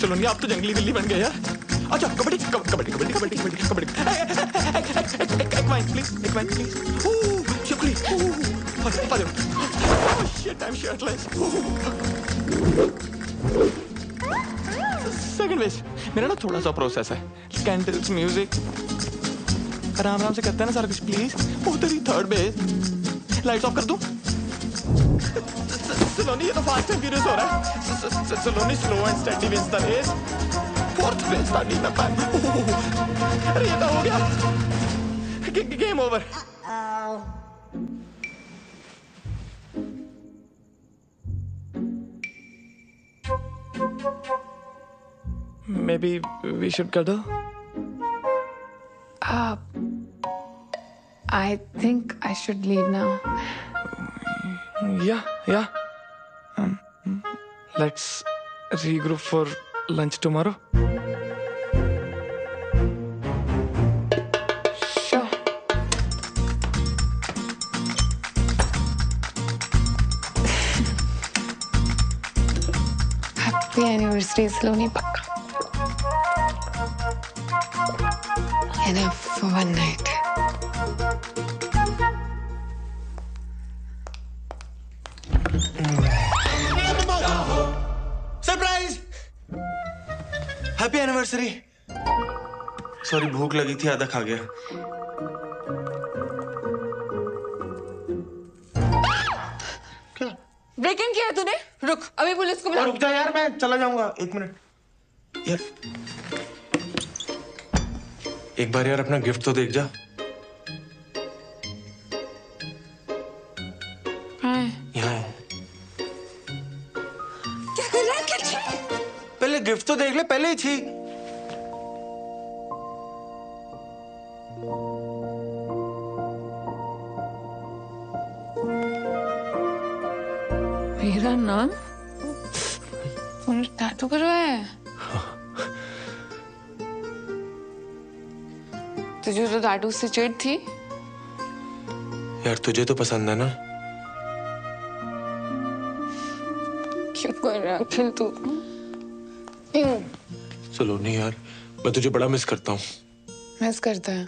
चलो नहीं, आप तो जंगली बिल्ली बन गए यार। अच्छा, कबड्डी कबड्डी कबड्डी कबड्डी कबड्डी कबड्डी। एक वाइन प्लीज, एक वाइन प्लीज। शुक्ली, shit, I am shirtless. Second base, मेरा ना थोड़ा सा प्रोसेस है। कैंडल्स, म्यूजिक, आराम आराम से करते हैं ना सारा कुछ प्लीज। तेरी थर्ड बेस, लाइट्स ऑफ कर दूं? सलोनी, ये तो फास्ट एंड फ्यूरियस हो रहा है। Saloni, slow and steady wins the race. Fourth base start नहीं कर पाया। अरे ये तो हो गया, game over. Maybe we should cuddle? I think I should leave now. Yeah. Let's regroup for lunch tomorrow. Sure. Happy anniversary, Saloni, pakka. Enough for one night. Surprise! Happy anniversary. Sorry, भूख लगी थी, आधा खा गया। क्या ब्रेक इन किया है तूने? रुक, अभी पुलिस को बुला। रुक जा यार, मैं चला जाऊंगा। 1 मिनट यार, एक बार यार अपना गिफ्ट तो देख जा। यहाँ है। क्या कर रहा है? क्या छी? पहले गिफ्ट तो देख ले, पहले ही छी। मेरा नाम टैटू करवाया है? तुझे तो टैटू से चिढ़ थी यार, तुझे तो पसंद है ना? क्यों कर रहा है अखिल तू? क्यों? चलो नहीं यार, मैं तुझे बड़ा मिस करता हूँ। मिस करता है?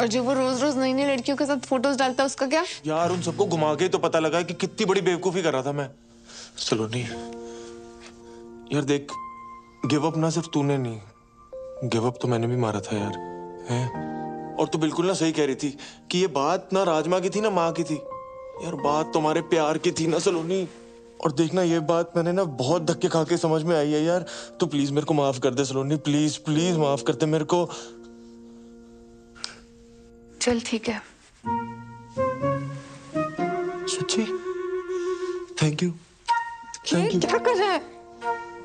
और जो वो रोज रोज नई नई लड़कियों के साथ फोटोज डालता है, उसका क्या? यार उन सबको घुमा के तो पता लगा कि कितनी बड़ी बेवकूफी कर रहा था मैं। चलो नहीं यार, देख, गिव अप ना सिर्फ तूने नहीं, गिव अप तो मैंने भी मारा था यार, है? और तू बिल्कुल ना सही कह रही थी कि ये बात ना राजमा की थी ना माँ की थी। यार बात तुम्हारे प्यार की थी ना सलोनी। और देखना, ये बात मैंने ना बहुत धक्के खा के समझ में आई है यार। तू प्लीज मेरे को माफ कर दे सलोनी, प्लीज प्लीज माफ कर दे मेरे को। चल ठीक है। सच्ची? Thank you. Thank you. क्या कर रहा है?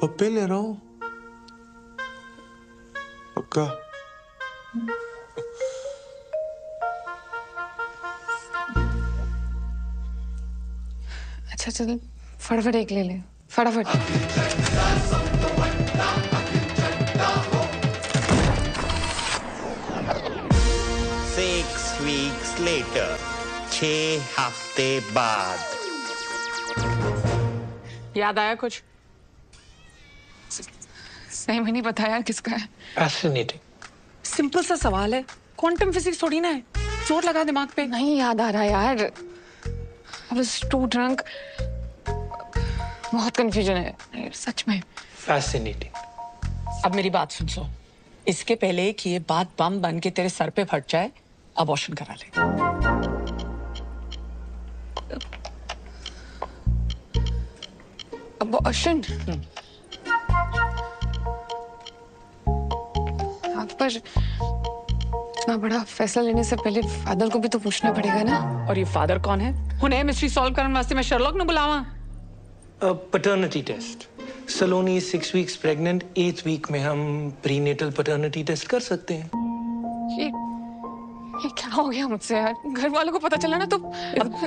पप्पे ले रहा हूँ, पक्का। अच्छा चल, फटाफट एक ले ले, फटाफट। 6 weeks later, 6 हफ्ते बाद। याद आया कुछ? सही में नहीं पता यार किसका है। फैसिनेटिंग। सिंपल सा सवाल है, क्वांटम फिजिक्स थोड़ी ना है। चोट लगा दिमाग पे। नहीं याद आ रहा यार, I was too drunk। बहुत कंफ्यूजन है सच में। फैसिनेटिंग। अब मेरी बात सुन। इसके पहले कि ये बात बम बन के तेरे सर पे फट जाए, अबॉर्शन करा ले। अबॉर्शन? पर इतना बड़ा फैसला लेने से पहले फादर को भी तो पूछना पड़ेगा ना। और ये फादर कौन है? हुने मिस्ट्री सॉल्व करने वास्ते मैं शर्लॉक ने बुलावा। Paternity test. Saloni 6 weeks pregnant, 8th week में हम प्रीनेटल पैटर्निटी टेस्ट कर सकते हैं। ये क्या हो गया मुझसे यार? घर वालों को पता चला ना तो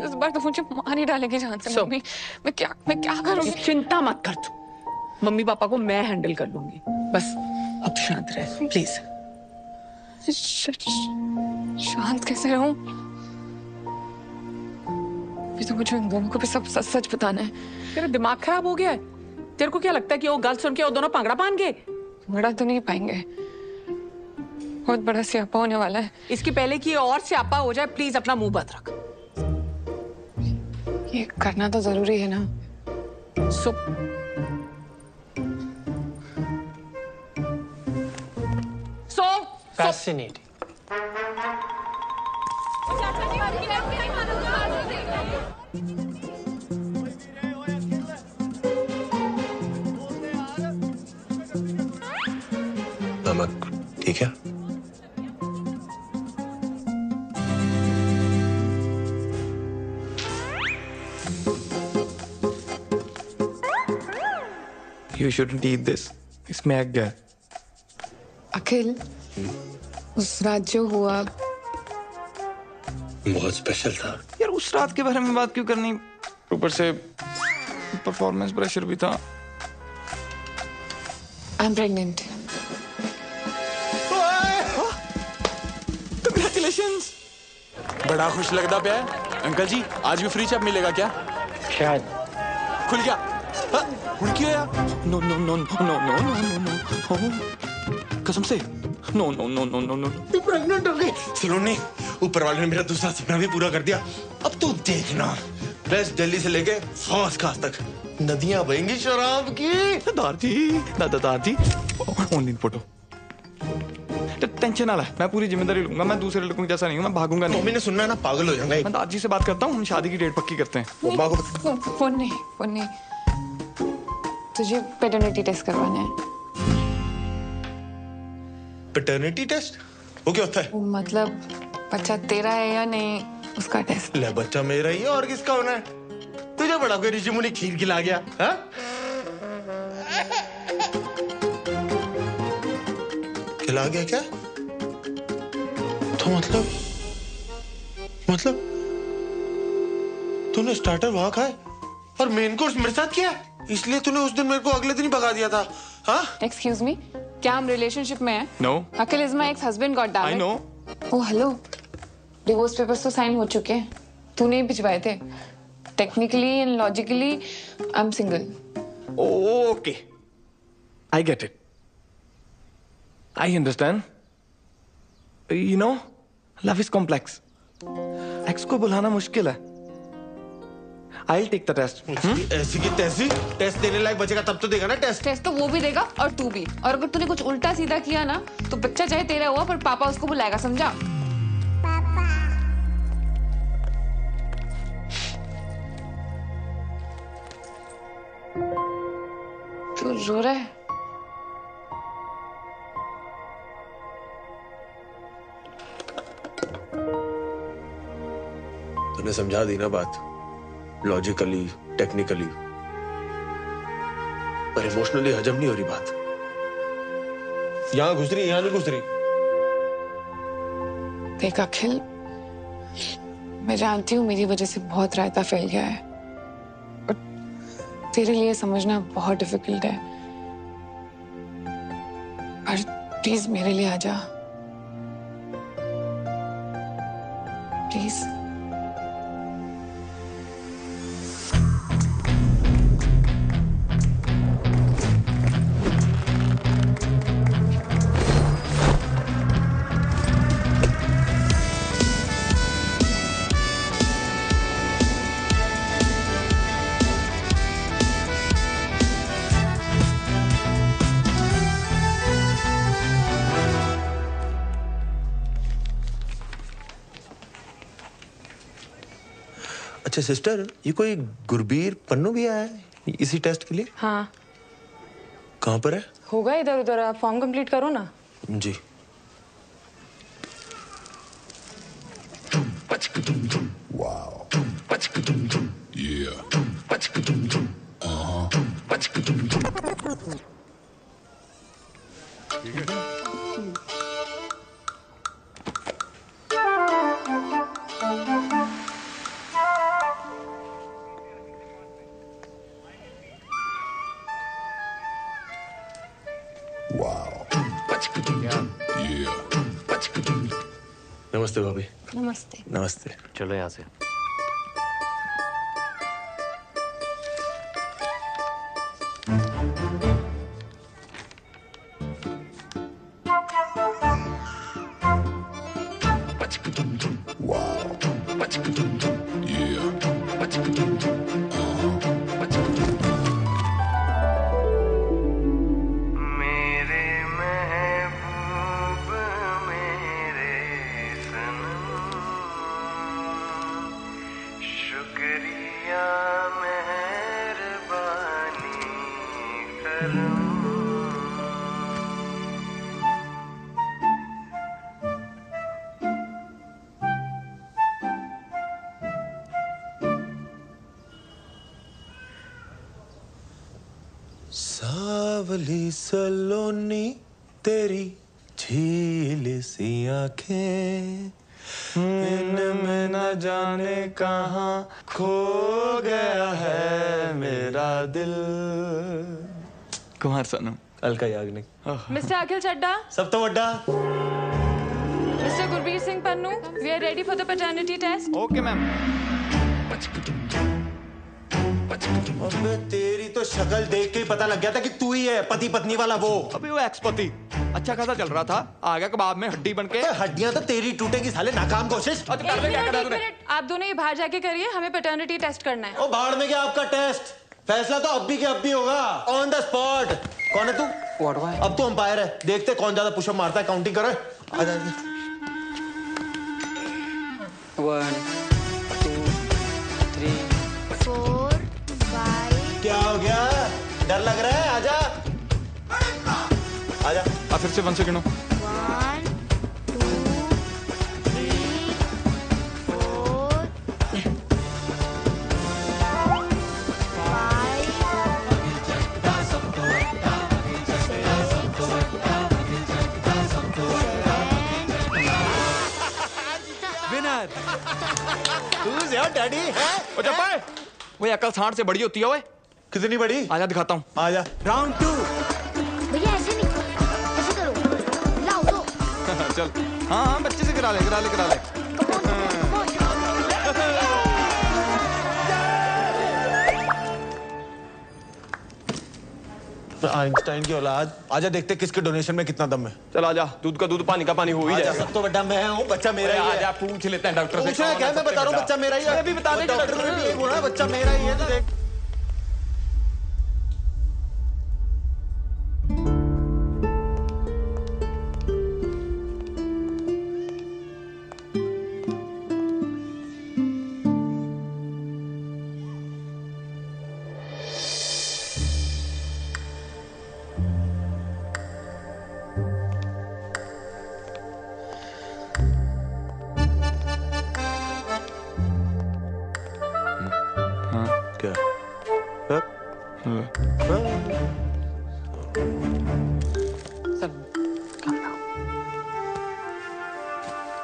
इस बार तो मुझे मार ही डालेंगे जान से। मम्मी मैं क्या करूँगी? चिंता मत कर तू, मम्मी पापा को मैं हैंडल कर लूंगी। बस अब शांत रह प्लीज। शांत कैसे रहूं? अभी तो मुझे इन दोनों को भी सब सच सच बताना है। तेरा दिमाग खराब हो गया है? तेरे को क्या लगता है कि वो गल सुन के वो दोनों पांगड़ा पान गए? पांगड़ा तो नहीं पाएंगे, बहुत बड़ा स्यापा होने वाला है। इसके पहले कि और स्यापा हो जाए प्लीज अपना मुंह बंद रख। ये करना तो जरूरी है ना। Fascinating. नमक ठीक है? You shouldn't eat this. इसमें एग है। अखिल, उस रात जो हुआ बहुत स्पेशल था यार। उस रात के बारे में बात क्यों करनी? ऊपर से परफॉर्मेंस प्रेशर भी था। I am pregnant. Congratulations! बड़ा खुश लगता पे है। अंकल जी आज भी फ्री चैप मिलेगा क्या? शायद। खुल गया। खुल क्यों यार? No no no no no no no no, कसम से no no no no no no. तू प्रेग्नेंट हो गई। सलोनी, ऊपर वाले ने मेरा दूसरा सपना भी पूरा कर दिया। अब तू देखना, वेस्ट दिल्ली से लेके फौज खास तक नदियां बहेंगी शराब की। दादाजी ऑनलाइन फोटो। टेंशन ना ले, मैं पूरी जिम्मेदारी लूंगा। मैं दूसरे लड़कों जैसा नहीं हूँ, मैं भागूंगा नहीं। मम्मी ने सुनना है ना, पागल हो जाऊंगा। मैं दादाजी से बात करता हूँ, हम शादी की डेट पक्की करते हैं। फोन नहीं। तुझे पैटर्निटी टेस्ट करवाना है। Paternity test? वो क्या होता है? मतलब बच्चा तेरा है या नहीं उसका टेस्ट। ले बच्चा मेरा ही है और किसका होना है? तुझे बड़ा कोई ऋषि मुनि खीर खिला गया? हाँ? खिला गया क्या? तो मतलब तूने स्टार्टर वहां खाए और मेन कोर्स मेरे साथ किया, इसलिए तूने उस दिन मेरे को अगले दिन ही भगा दिया था। हाँ? एक्सक्यूज मी, क्या हम रिलेशनशिप में हैं? No. Akhil is my ex husband, god damn it. I know. Oh hello, divorce papers तो साइन हो चुके हैं, तूने ही भिजवाए थे। Technically and logically I am single. Okay, I get it, I understand. You know, love is complex. Ex को बुलाना मुश्किल है। I'll take the test. ऐसी की तैसी टेस्ट देने लायक बचेगा तब तो देगा ना टेस्ट। टेस्ट तो वो भी देगा और तू भी। और अगर तूने कुछ उल्टा सीधा किया ना तो बच्चा चाहे तेरा हुआ पर पापा उसको बुलाएगा, समझा? तू रो रहा है? तूने समझा दी ना बात, लॉजिकली टेक्निकली, पर इमोशनली हजम नहीं हो रही बात। यहां घुस रही, यहां नहीं घुस रही। देख अखिल, मैं जानती हूँ मेरी वजह से बहुत रायता फैल गया है और तेरे लिए समझना बहुत डिफिकल्ट है, पर प्लीज मेरे लिए आ जा, प्लीज। अच्छा सिस्टर, ये कोई गुरबीर पन्नू भी आया है इसी टेस्ट के लिए? हाँ। कहाँ पर है? होगा इधर उधर, आप फॉर्म कंप्लीट करो ना। जी। Wow. Yeah. Wow. Yeah. नमस्ते भाभी। नमस्ते। नमस्ते। चलो यहाँ से। सावली सलोनी तेरी झील सी आंखें, इनमें न जाने कहाँ खो गया है मेरा दिल। कुमार सानू अलका याग्निक। मिस्टर अखिल चड्डा, सब तो वड्डा। Mister Gurbir Singh Pannu, we are ready for the paternity test. Okay ma'am. अबे तेरी तो शक्ल देख के ही पता लग गया था कि तू ही है पति पत्नी वाला वो। अभी वो एक्स पति अच्छा खासा चल रहा था, आ गया कबाब में हड्डी बनके। हड्डियां तो तेरी टूटेगी साले, नाकाम कोशिश। एक मिनट, आप दोनों ये बाहर जाके करिए, हमें पैटर्निटी टेस्ट करना है। ओ बाहर में क्या आपका टेस्ट? फैसला तो अब भी होगा, ऑन द स्पॉट। कौन है तू? अब तू अंपायर है, देखते कौन ज्यादा पुशअप मारता है, काउंटिंग करो। 1 2 3 4 5। क्या हो गया? डर लग रहा है? आजा आजा। फिर से 1 से गिनो। 1 2 3 4 विनर। Who's your daddy? ओ चप्पा, वो अकल सांड से बड़ी होती है। ओए कितनी बड़ी? आजा दिखाता हूँ। आजा। राउंड 2। भैया ऐसे नहीं, ऐसे करो, लाओ दो। चल हाँ हाँ, बच्चे से करा ले। आइंस्टाइन की औलाद। आजा देखते किसके डोनेशन में कितना दम है। चल आजा, दूध का दूध पानी का पानी हो ही जाएगा। सब तो बड़ा मैं हूँ, बच्चा मेरा ही है। आजा पूछ लेते हैं डॉक्टर से। पूछना क्या? मैं बता रहा हूँ बच्चा मेरा ही है। अभी बता दे डॉक्टर ने भी बोला बच्चा मेरा ही है। तो देख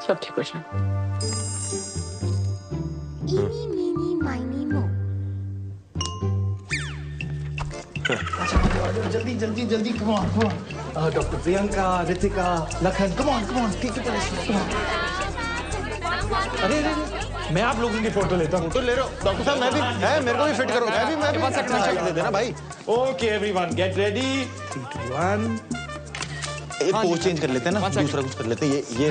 सब ठीक हो जाए। इनी मीनी माइनी मो। जल्दी come on. Doctor Priyanka, Ritika, Lakhan, come on, ठीक है। अरे मैं आप लोगों की फोटो लेता हूँ। फोटो ले रहे हो? डॉक्टर साहब मैं भी है, मेरे को भी फिट करो। मैं भी दे देना भाई। Okay everyone get ready. 3 2 1। एक पोज चेंज कर लेते हैं ना, दूसरा कुछ कर लेते हैं। ये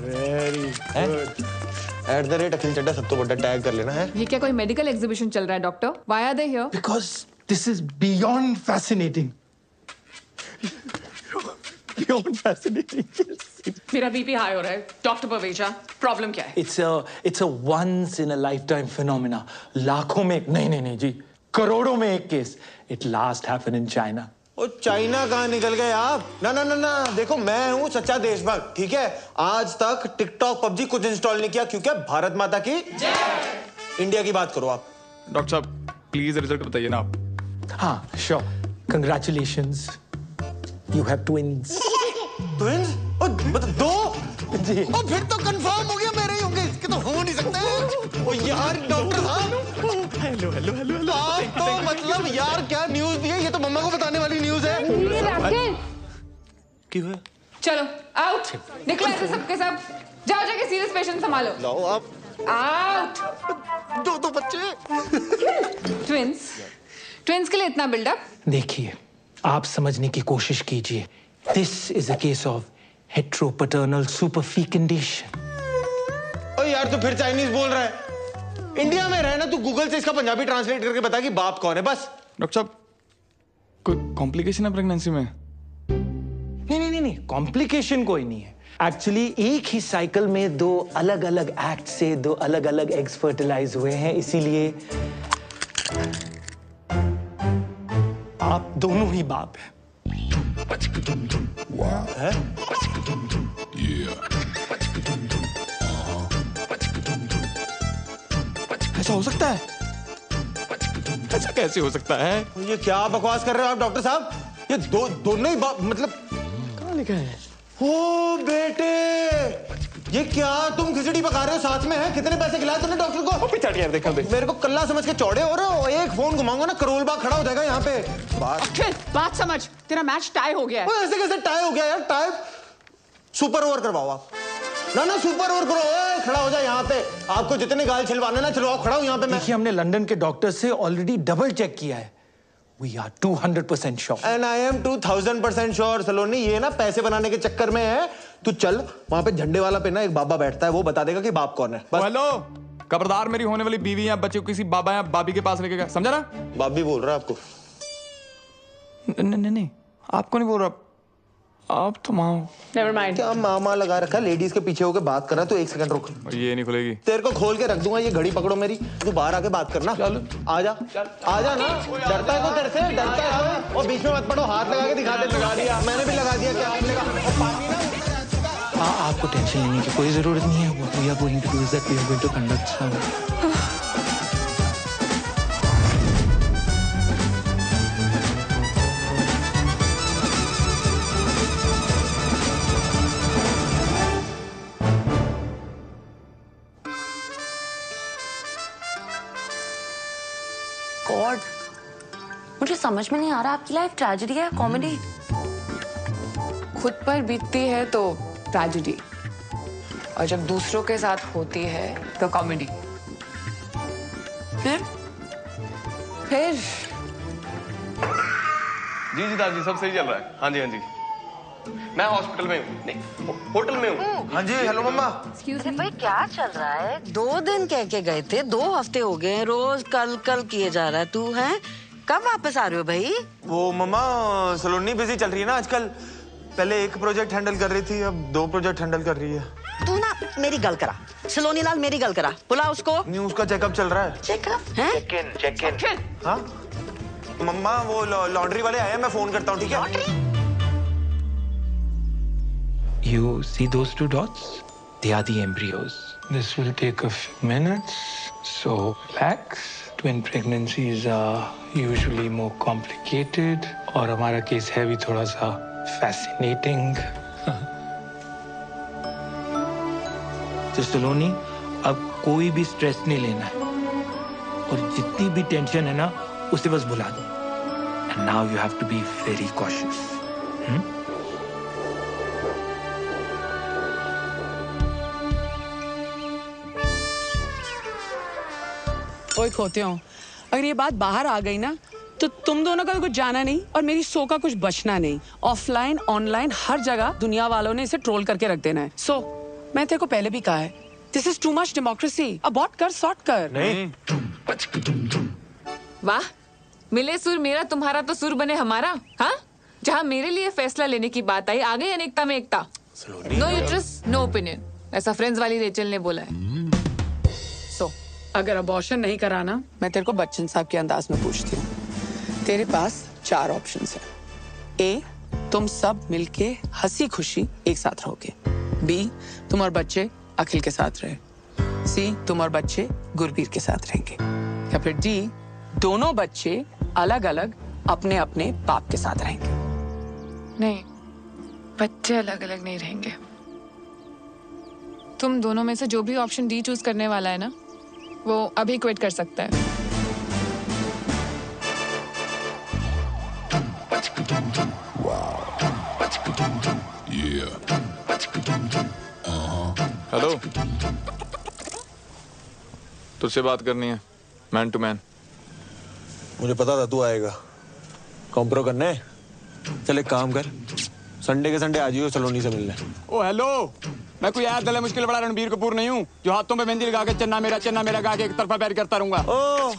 वेरी गुड। @ अखिल चड्डा सब तो बड़ा टैग कर लेना है। ये क्या कोई मेडिकल एग्जीबिशन चल रहा है doctor? Why are they here? Because this is beyond fascinating. Beyond fascinating. मेरा बीपी हाई हो रहा है। डॉक्टर पवेजा, प्रॉब्लम क्या है? It's a once in a lifetime phenomena. लाखों में एक नहीं जी, करोड़ों में एक case. It last happened in China. ओ चाइना कहाँ निकल गए आप? ना ना ना ना, देखो मैं हूँ सच्चा देशभक्त, ठीक है? आज तक टिकटॉक पबजी कुछ इंस्टॉल नहीं किया क्योंकि भारत माता की जय। इंडिया की बात करो आप। डॉक्टर साहब प्लीज रिजल्ट बताइए ना आप। हाँ sure, congratulations, you have twins. Twins? मतलब दो? जी। और फिर तो कंफर्म हो गया मेरे ही होंगे, इसके तो हो नहीं सकते। ओ यार डॉक्टर साहब, हेलो हेलो हेलो हेलो। आप तो मतलब यार क्या न्यूज़ दी है, ये तो मम्मा को बताने वाली न्यूज़ है। क्यों है? चलो आउट, निकलो ऐसे सबके सब, जाओ जाके सीरियस पेशेंट संभालो। लाओ आप। आउट। दो बच्चे। ट्विंस के लिए इतना बिल्डअप? देखिए, आप समझने की कोशिश कीजिए। This is a case of heteropaternal superfecundation. ओ यार तू फिर चाइनीज बोल रहा है। इंडिया में रहना, तू गूगल से इसका पंजाबी ट्रांसलेट करके बता कि बाप कौन है बस। डॉक्टर साहब कोई कॉम्प्लिकेशन है प्रेगनेंसी में? नहीं, कॉम्प्लिकेशन कोई नहीं है। एक्चुअली एक ही साइकिल में दो अलग अलग एक्ट से दो अलग अलग एग्स फर्टिलाइज हुए हैं, इसीलिए आप दोनों ही बाप हैं। ऐसा हो सकता है? ऐसा कैसे हो सकता है? ये क्या बकवास कर रहे हो आप डॉक्टर साहब? ये दोनों ही मतलब कहाँ लिखा है? ओ बेटे, ये क्या तुम खिचड़ी पका रहे हो साथ में? है कितने पैसे खिलाए तुमने डॉक्टर को? पिछाड़ी यार देखा बे। मेरे को कल्ला समझ के चौड़े हो रहे हो। एक फोन घुमाऊंगा ना करोल बाग खड़ा हो जाएगा यहाँ पे। बात समझ, तेरा मैच टाई हो गया है। ऐसे कैसे टाई हो गया यार? टाई सुपर ओवर करवाओ आप। ना सुपर ओवर करो, खड़ा हो जाए यहाँ पे। आपको जितने गाल छिलवाने ना छिलवाओ, खड़ा हूँ यहाँ पे मैं। देखिए, हमने लंदन के डॉक्टर से ऑलरेडी डबल चेक किया है। We are 200% sure. And I am 2000% sure सलोनी। ये ना पैसे बनाने के चक्कर में है। तू चल वहाँ पे झंडे वाला पे ना एक बाबा बैठता है, वो बता देगा कि बाप कौन है। हेलो, खबरदार मेरी होने वाली बीवी या बच्चे को किसी बाबा या बाबी के पास लेके गया, समझा ना? बाबी बोल रहा है आपको? नहीं, आपको नहीं बोल रहा, आप तो माँ हो। Never mind. क्या मामा लगा रखा है? लेडीज के पीछे होके बात कर रहा है तो एक सेकंड रुक। ये नहीं खुलेगी। तेरे को खोल के रख दूंगा, ये घड़ी पकड़ो मेरी। तू बाहर आके बात करना। चल आजा ना। डरता है को तेरे से? डरता है कोई? और बीच में मत पड़ो, हाथ लगा के दिखा दे। लगा दिया मैंने भी, लगा दिया। क्या आपको टेंशन लेने की कोई जरूरत नहीं है। What we are going to do is that we are going to conduct some God, मुझे समझ में नहीं आ रहा आपकी लाइफ ट्रेजेडी है कॉमेडी? खुद पर बीतती है तो ट्रेजेडी, और जब दूसरों के साथ होती है तो कॉमेडी। फिर जी दादी सब सही चल रहा है। हाँ जी मैं हॉस्पिटल में हूँ, नहीं होटल में हूँ। हाँ जी हेलो मम्मा। भाई क्या चल रहा है? 2 दिन कह के गए थे, 2 हफ्ते हो गए, रोज कल किए जा रहा है तू। है कब वापस आ रहे हो भाई? वो मम्मा सलोनी बिजी चल रही है ना आजकल। पहले एक प्रोजेक्ट हैंडल कर रही थी, अब 2 प्रोजेक्ट हैंडल कर रही है। तू ना मेरी गल करा, सलोनी लाल मेरी गल करा, बुला उसको। नहीं, उसका चेकअप चल रहा है। चेकअप है? Check in. हाँ मम्मा, वो लॉन्ड्री वाले आए, मैं फोन करता हूँ, ठीक है? You see those 2 dots? They are the embryos. This will take a few minutes, so relax. Twin pregnancies are usually more complicated, और हमारा केस है भी थोड़ा सा fascinating. तो सलोनी, अब कोई भी स्ट्रेस नहीं लेना है, और जितनी भी टेंशन है ना उसे बस भुला दो। And now you have to be very cautious. ओए खोते हो, अगर ये बात बाहर आ गई ना तो तुम दोनों का कुछ जाना नहीं और मेरी सो का कुछ बचना नहीं। ऑफलाइन ऑनलाइन हर जगह दुनिया वालों ने इसे ट्रोल करके रख देना है। सो मैं तेरे को पहले भी कहा है, this is too much democracy. Abort कर, सॉर्ट कर। नहीं। वाह, मिले सुर मेरा तुम्हारा तो सुर बने हमारा। हाँ, जहाँ मेरे लिए फैसला लेने की बात आई, आ गई अनेकता में एकता। नो यूट्रस नो ओपिनियन, ऐसा फ्रेंड्स वाली रेचल ने बोला है। अगर अबॉर्शन नहीं कराना, मैं तेरे को बच्चन साहब के अंदाज में पूछती हूँ। तेरे पास 4 ऑप्शंस हैं। ए, तुम सब मिलके हंसी खुशी एक साथ रहोगे। बी, तुम और बच्चे अखिल के साथ रहे। सी, तुम और बच्चे गुरबीर के साथ रहेंगे। या फिर डी, दोनों बच्चे अलग अलग अपने अपने बाप के साथ रहेंगे। नहीं, बच्चे अलग अलग नहीं रहेंगे। तुम दोनों में से जो भी ऑप्शन डी चूज करने वाला है ना, वो अभी क्विट कर सकता है। हेलो, तुझसे बात करनी है, मैन टू मैन। मुझे पता था तू आएगा। कॉम्प्रो करना है? चल एक काम कर, संडे के संडे आ जाइयो सलोनी से मिलने। ओ हेलो, मैं कोई यार गले मुश्किल बड़ा रणबीर कपूर नहीं हूँ जो हाथों पे मेहंदी लगा के चन्ना मेरा गा के एक तरफा पैर करता रहूंगा। ओ,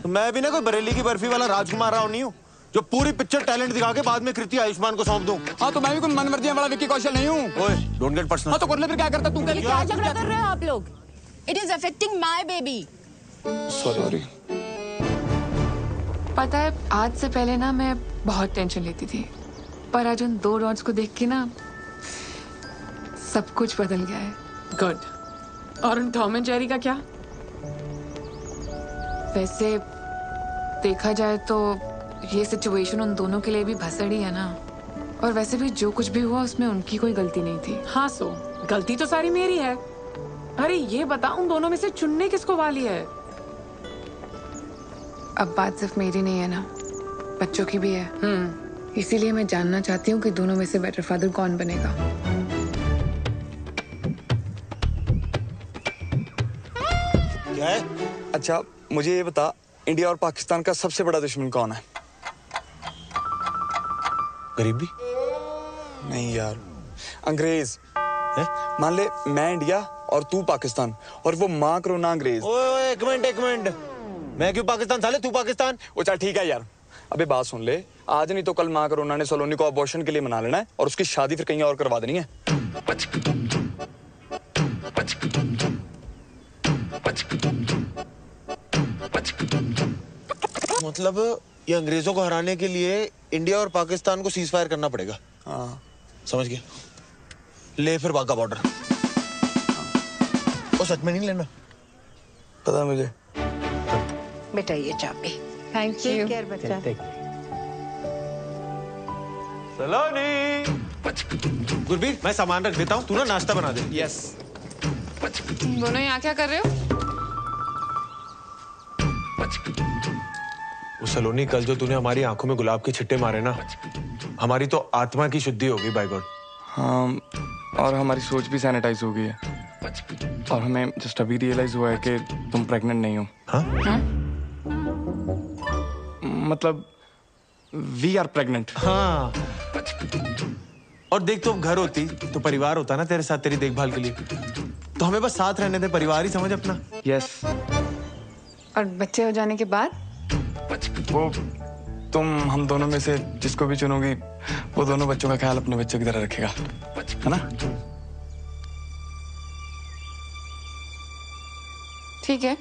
तो मैं भी ना कोई बरेली की बर्फी वाला राजकुमार राव नहीं हूँ जो पूरी पिक्चर टैलेंट दिखा के बाद में कृति आयुष्मान को सौंप दूं। हाँ, तो मैं भी कोई मनमर्जी वाला विक्की कौशल नहीं हूँ। ओए, डोंट गेट पर्सनल। हाँ, तो कर ले फिर, क्या करता तू? क्या झगड़ा कर रहे हो आप लोग? It is affecting my baby. Sorry. पता है, आज से पहले ना मैं बहुत टेंशन लेती थी, पर आज उन 2 डॉट्स को देख के ना सब कुछ बदल गया है। गुड। और उन टॉम एंड जेरी का क्या? वैसे देखा जाए तो ये सिचुएशन उन दोनों के लिए भी भसड़ी है ना, और वैसे भी जो कुछ भी हुआ उसमें उनकी कोई गलती नहीं थी। हाँ, सो गलती तो सारी मेरी है। अरे ये बता, उन दोनों में से चुनने किसको वाली है? अब बात सिर्फ मेरी नहीं है ना, बच्चों की भी है। इसीलिए मैं जानना चाहती हूँ कि दोनों में से बेटर फादर कौन बनेगा। क्या है? अच्छा, मुझे ये बता, इंडिया और पाकिस्तान का सबसे बड़ा दुश्मन कौन है? गरीबी? नहीं यार, अंग्रेज। मान ले मैं इंडिया और तू पाकिस्तान, और वो माँ करोना अंग्रेज। ओए, एक मिनट। मैं क्यों पाकिस्तान साले, तू पाकिस्तान? वो चल ठीक है यार, अबे बात सुन ले, आज नहीं तो कल माँ करोना ने सलोनी को अबॉर्शन के लिए मना लेना है और उसकी शादी फिर कहीं और करवा देनी है। मतलब ये अंग्रेजों को हराने के लिए इंडिया और पाकिस्तान को सीज फायर करना पड़ेगा। हाँ, समझ गया। ले फिर वाघा बॉर्डर। वो सच में नहीं लेना? पता मुझे। बेटा ये चाबी। Thank you. केयर बच्चा। सलोनी। गुरबीर, मैं सामान रख देता हूँ, तू ना नाश्ता बना दे। यस। तुम दोनों यहाँ क्या कर रहे हो? वो सलोनी, कल जो तूने हमारी आंखों में गुलाब के छिट्टे मारे ना, हमारी तो आत्मा की शुद्धि होगी बाय गॉड। हाँ, और हमारी सोच भी सैनिटाइज हो गई है, और हमें जस्ट अभी रियलाइज हुआ है कि तुम प्रेग्नेंट नहीं हो। हाँ? मतलब वी आर प्रेग्नेंट। हाँ। और देख, तो घर होती तो परिवार होता ना तेरे साथ, तेरी देखभाल के लिए। तो हमें बस साथ रहने दे, परिवार ही समझ अपना। यस। और बच्चे हो जाने के बाद? वो तुम हम दोनों में से जिसको भी चुनोगी, वो दोनों बच्चों का ख्याल अपने बच्चों की तरह रखेगा, है ना? ठीक है,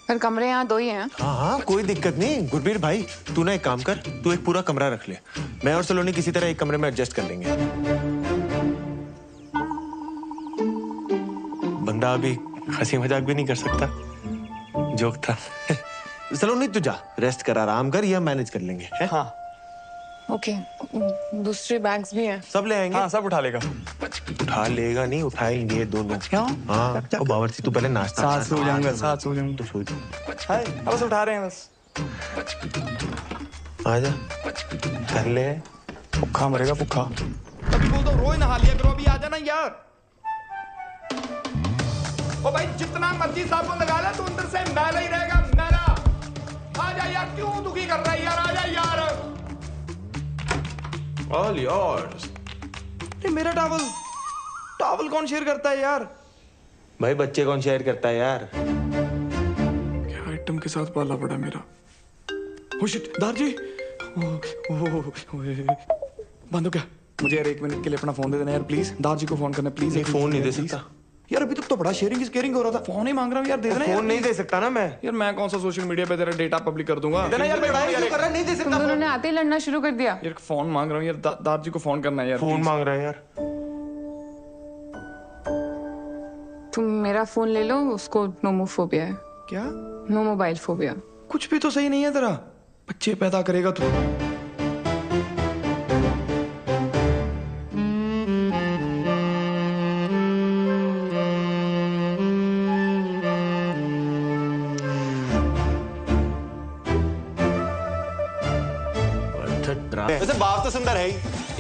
पर कमरे यहाँ 2 ही हैं। हाँ, कोई दिक्कत नहीं। गुरबीर भाई, तू ना एक काम कर, तू एक पूरा कमरा रख ले, मैं और सलोनी किसी तरह एक कमरे में एडजस्ट कर लेंगे। बंदा अभी हंसी मजाक भी नहीं कर सकता, जोक था। सलोनी तू जा, रेस्ट कर, आराम कर, ये हम मैनेज कर लेंगे। है? हाँ। ओके, दूसरे बैग्स भी हैं। सब ले आएंगे। हाँ, सब उठा लेगा। उठा लेगा नहीं, उठाएंगे दोनों। क्यों? हाँ, और बावर्ची तू पहले नाश्ता। साथ सो जाऊंगा, साथ सो जाऊंगा। तो सो जा। हाय, बस उठा रहे हैं बस। आजा, कर ले। भूखा मरेगा, भूखा। अभी बोल दो, रोज नहा लिया करो, अभी आ जाना यार। ओ भाई, जितना मर्जी साबुन लगा ले, तो अंदर से मैला ही रहेगा, मैला। आजा यार, क्यों दुखी कर रहा है यार, आजा यार। All yours. ये मेरा टॉवल कौन शेयर करता है यार? भाई, बच्चे कौन शेयर करता है यार? क्या आइटम के साथ पाला पड़ा मेरा। ओ शिट, दारजी। बंद हो क्या? मुझे यार 1 मिनट के लिए अपना फोन दे देना यार, प्लीज। दारजी को फोन करना प्लीज। एक फोन नहीं दे सकता। यार अभी तक तो बड़ा शेयरिंग इज केयरिंग हो रहा था। फोन ही मांग रहा हूँ यार, दे देना। फोन नहीं दे सकता ना मैं। यार मैं कौन सा सोशल मीडिया पे तेरा डेटा पब्लिक कर दूंगा। देना यार, मैं क्यों कर रहा, नहीं दे सकता। तुम दोनों ने आते ही लड़ना शुरू कर दिया। यार फोन मांग रहा हूँ यार, दादाजी को फोन करना है यार। फोन मांग रहा है यार। तुम मेरा फोन ले लो, उसको नोमोफोबिया है। क्या? No mobile phobia. कुछ भी तो सही नहीं है तेरा। बच्चे पैदा करेगा तू। वैसे बाप तो सुंदर है ही।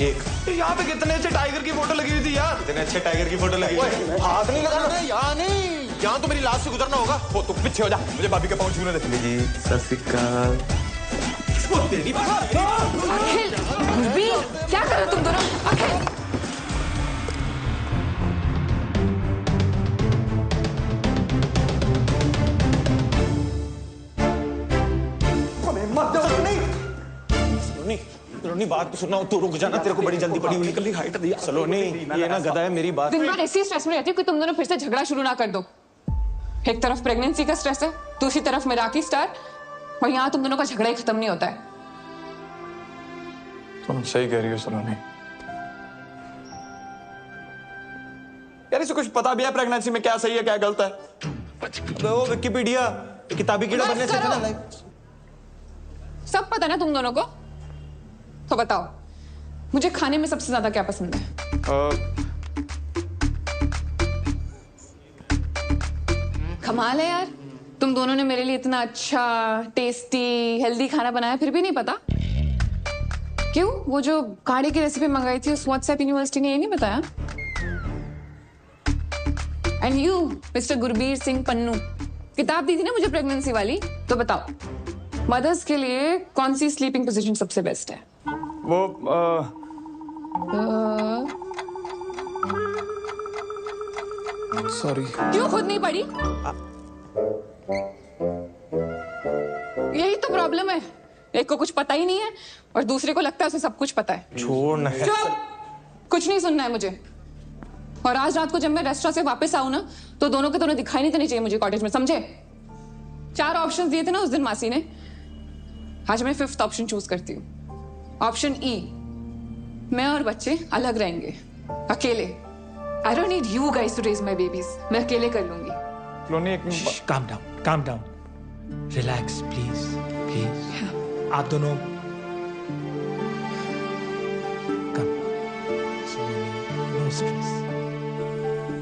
एक यहाँ पे कितने अच्छे टाइगर की फोटो लगी हुई थी यार। कितने अच्छे टाइगर की फोटो लगी हुई। हाथ नहीं लगाना। यहाँ नहीं, यहाँ तो मेरी लाश से गुजरना होगा। वो तू पीछे हो जा, मुझे भाभी के पाँव छूने दे। जी सत श्री अकाल। अखिल, गुरबीर, क्या कर रहे हो तुम दोनों? अखिल, सलोनी बात तो सुना, तू रुक जाना, तेरे को बड़ी जल्दी पड़ी हुई। निकली हाइट दिया सलोनी, ये ना गधा है, मेरी बात। दिन भर ऐसी स्ट्रेस में रहती हूँ कि तुम दोनों फिर से झगड़ा शुरू ना कर दो। एक तरफ प्रेगनेंसी का स्ट्रेस है, दूसरी तरफ मिराकी स्टार, और यहाँ तुम दोनों का झगड़ा ही खत्म नहीं होता है। तुम सही कह रही हो सलोनी। यार इसे कुछ पता भी है प्रेगनेंसी में क्या सही है क्या गलत है? वो विकिपीडिया किताबी कीड़ा बनने से ना लाइक सब पता ना तुम दोनों को। तो बताओ, मुझे खाने में सबसे ज्यादा क्या पसंद है? कमाल है यार, तुम दोनों ने मेरे लिए इतना अच्छा टेस्टी हेल्दी खाना बनाया फिर भी नहीं पता। क्यों? वो जो काढ़े की रेसिपी मंगाई थी उस व्हाट्सएप यूनिवर्सिटी ने ये नहीं बताया? And you mister Gurbir Singh Pannu, किताब दी थी ना मुझे प्रेगनेंसी वाली, तो बताओ मदर्स के लिए कौन सी स्लीपिंग पोजीशन सबसे बेस्ट है? वो सॉरी। क्यों खुद नहीं पढ़ी? यही तो प्रॉब्लम है, एक को कुछ पता ही नहीं है और दूसरे को लगता है उसे सब कुछ पता है। छोड़ ना। चुप, कुछ नहीं सुनना है मुझे। और आज रात को जब मैं रेस्टोरेंट से वापस आऊं ना, तो दोनों के दोनों दिखाई नहीं देने चाहिए मुझे कॉटेज में, समझे? 4 ऑप्शंस दिए थे ना उस दिन मासी ने, आज मैं 5th ऑप्शन चूज करती हूँ। ऑप्शन ई, मैं और बच्चे अलग रहेंगे, अकेले। I don't need you guys to raise my babies. मैं अकेले कर लूंगी। सलोनी एक calm down. Relax, please. आप दोनों no stress.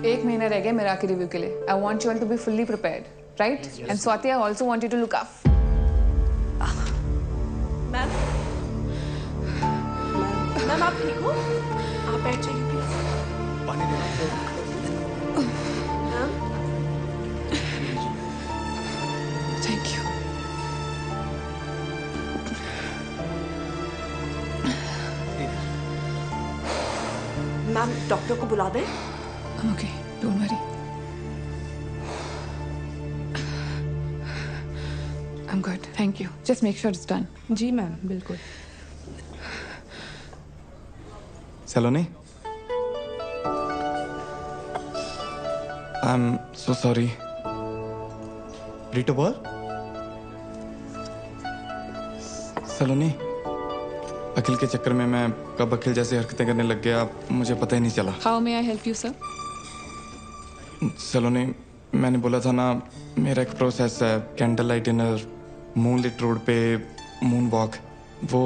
1 महीना रह गया मेरा रिव्यू के लिए। I want you all to be fully prepared, right? And Swati, I also want you to look up. Ma'am आप ठीक हो? आप बैठ जाइए प्लीज। पानी दे। Thank you. मैम डॉक्टर को बुला दें? Okay, don't worry. I'm good, thank you. Just make sure it's done. जी मैम, बिल्कुल। Saloni, I'm so sorry. रीटो बोल। सलोनी, अखिल के चक्कर में मैं कब अखिल जैसी हरकतें करने लग गया मुझे पता ही नहीं चला। How may I help you, sir? सलोनी, मैंने बोला था ना मेरा एक प्रोसेस है, candle light dinner, moonlit road पे मून वॉक, वो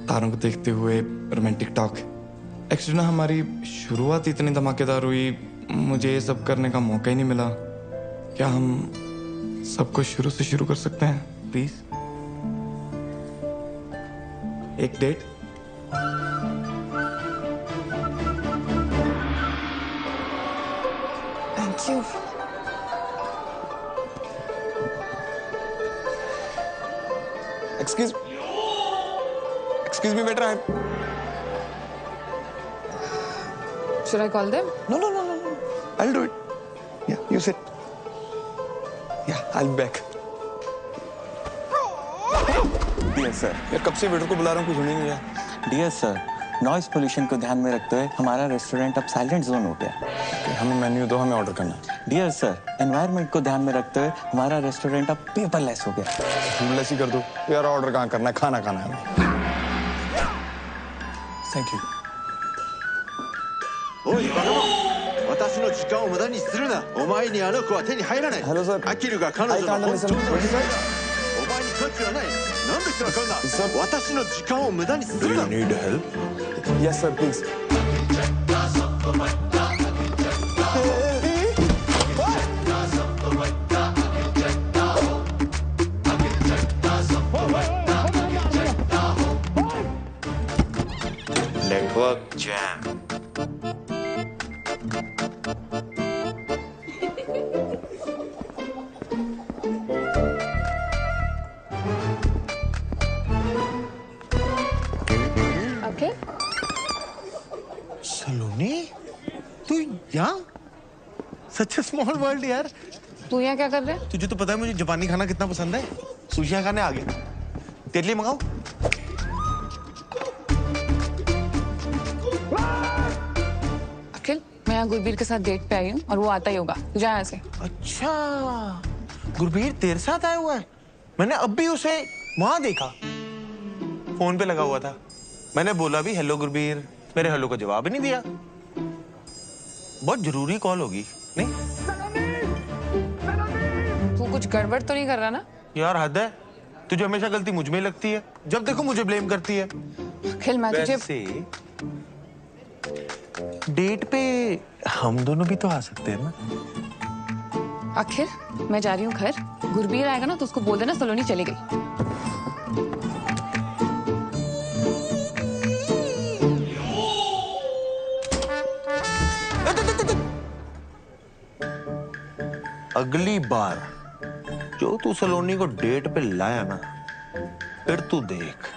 तारों को देखते हुए रोमांटिक टॉक। एक्चुअली ना हमारी शुरुआत इतनी धमाकेदार हुई, मुझे ये सब करने का मौका ही नहीं मिला। क्या हम सब कुछ शुरू से शुरू कर सकते हैं प्लीज? एक date? Thank you. Excuse me, बेटा। Should I call them? No. I'll do it. Yeah, you sit. Yeah, I'll be back. Dear sir, यार कब से वेटर को बुला रहा हूँ, कुछ नहीं है। डियर सर, नॉइज पोल्यूशन को ध्यान में रखते हुए हमारा रेस्टोरेंट अब साइलेंट जोन हो गया। हमें मेन्यू दो, हमें ऑर्डर करना है। डियर सर, एनवायरनमेंट को ध्यान में रखते हुए हमारा रेस्टोरेंट अब पेपरलेस हो गया। पेपरलेस ही कर दो यार, ऑर्डर कहाँ करना है, खाना खाना है हमें। Thank you. おいバカモン、私の時間を無駄にするな。お前にあの子は手に入らない。Hello sir。アキルが彼女の本当の娘だ。お前に価値はない。なんでわかんな。私の時間を無駄にするな。 Do you need help? Yes sir, please. Network jam. Saloni, तू यहाँ? सच ए स्मॉल वर्ल्ड यार। तू यहाँ क्या कर रहा है? तुझे तो पता है मुझे जापानी खाना कितना पसंद है। सुशियाँ खाने आ गए। तेरे लिए मंगाऊं? अखिल, मैं यहाँ गुरबीर के साथ डेट पे आई हूँ और वो आता ही होगा। तू जा यहाँ से। अच्छा, गुरबीर तेरे साथ आया हुआ है? मैंने अब भी उसे वहां देखा, फोन पे लगा हुआ था। मैंने बोला भी हेलो गुरबीर, मेरे हेलो का जवाब ही नहीं दिया। बहुत जरूरी कॉल होगी नहीं? तू कुछ गड़बड़ तो नहीं कर रहा ना? यार हद है, तुझे हमेशा गलती मुझ में ही लगती है। जब देखो मुझे ब्लेम करती है। अखिल, मैं तुझे डेट पे हम दोनों भी तो आ सकते हैं ना? अखिल, मैं जा रही हूँ घर। गुरबीर आएगा ना तो उसको बोल देना सलोनी चली गई। अगली बार जो तू सलोनी को डेट पे लाया ना, फिर तू देख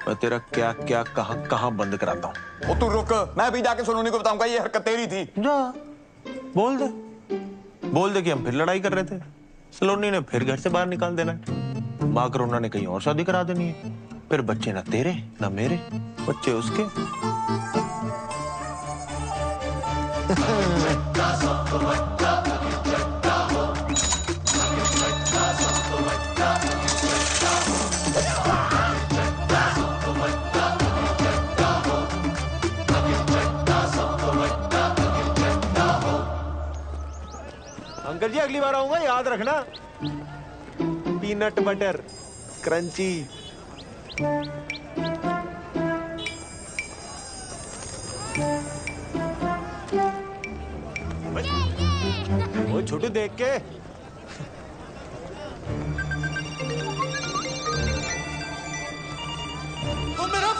मैं तेरा क्या क्या कहां बंद कराता हूं। ओ तू रुक, मैं भी जाके सलोनी को बताऊंगा ये हरकत तेरी थी। जा बोल दे कि हम फिर लड़ाई कर रहे थे। सलोनी ने फिर घर से बाहर निकाल देना है। माँ करोना ने कहीं और शादी करा देनी है। फिर बच्चे ना तेरे ना मेरे, बच्चे उसके। अंकल जी अगली बार आऊंगा, याद रखना। Peanut butter crunchy. वो छोटू देख के मेरा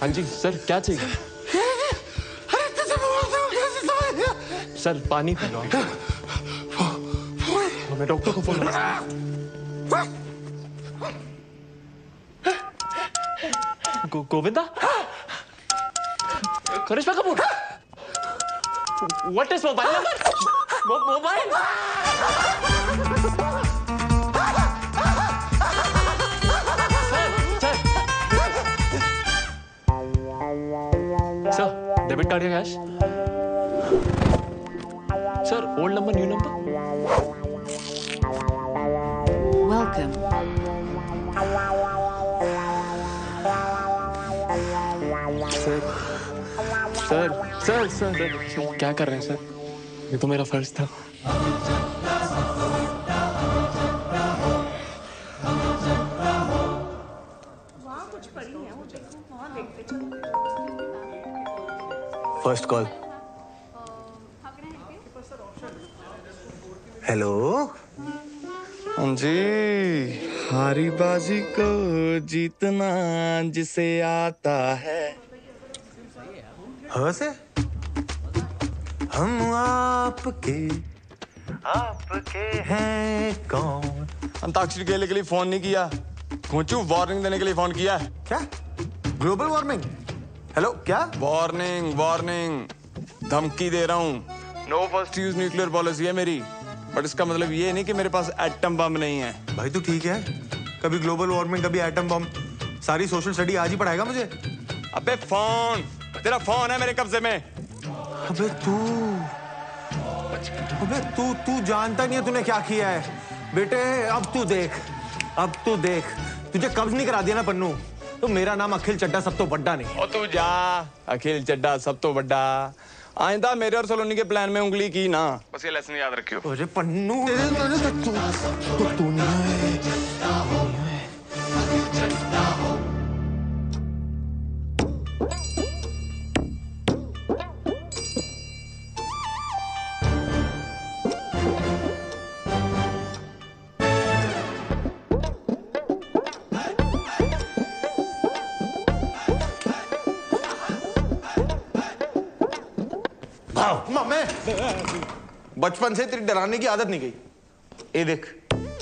हाँ जी सर, क्या चाहिए? सर पानी पी लो। मैं डॉक्टर को phone Govinda, Karishma Kapoor, what is mobile number? Mobile sir, debit card या cash? Sir, old number new number? Welcome. Sir क्या कर रहे हैं सर? ये तो मेरा फर्ज था। First call. हेलो। हाँ जी, हारी बाजी को जीतना जिसे आता है। हाँ से हम आपके हैं कौन? अंताक्षरी खेलने के लिए फोन नहीं किया, घोंचू वार्निंग देने के लिए फोन किया है। क्या? Global warming? हेलो क्या? वार्निंग वार्निंग, धमकी दे रहा हूँ। No first use nuclear policy है मेरी, बट इसका मतलब ये नहीं कि मेरे पास एटम बम नहीं है। भाई तू ठीक है? कभी ग्लोबल वार्मिंग, कभी एटम बम, सारी सोशल स्टडी आज ही पढ़ाएगा मुझे? अबे फोन, तेरा फोन है मेरे कब्जे में। अबे तू जानता नहीं है तूने क्या किया है बेटे। अब तू देख तुझे कब्ज नहीं करा दिया ना पन्नू, तो मेरा नाम अखिल चड्डा सब तो बड्डा नहीं। और तू जा, अखिल चड्डा सब तो बड्डा। आइंदा मेरे और सलोनी के प्लान में उंगली की ना, बस ये लेसन याद रखियो। अरे पन्नू तू बचपन से तेरी डराने की आदत नहीं गई। ये देख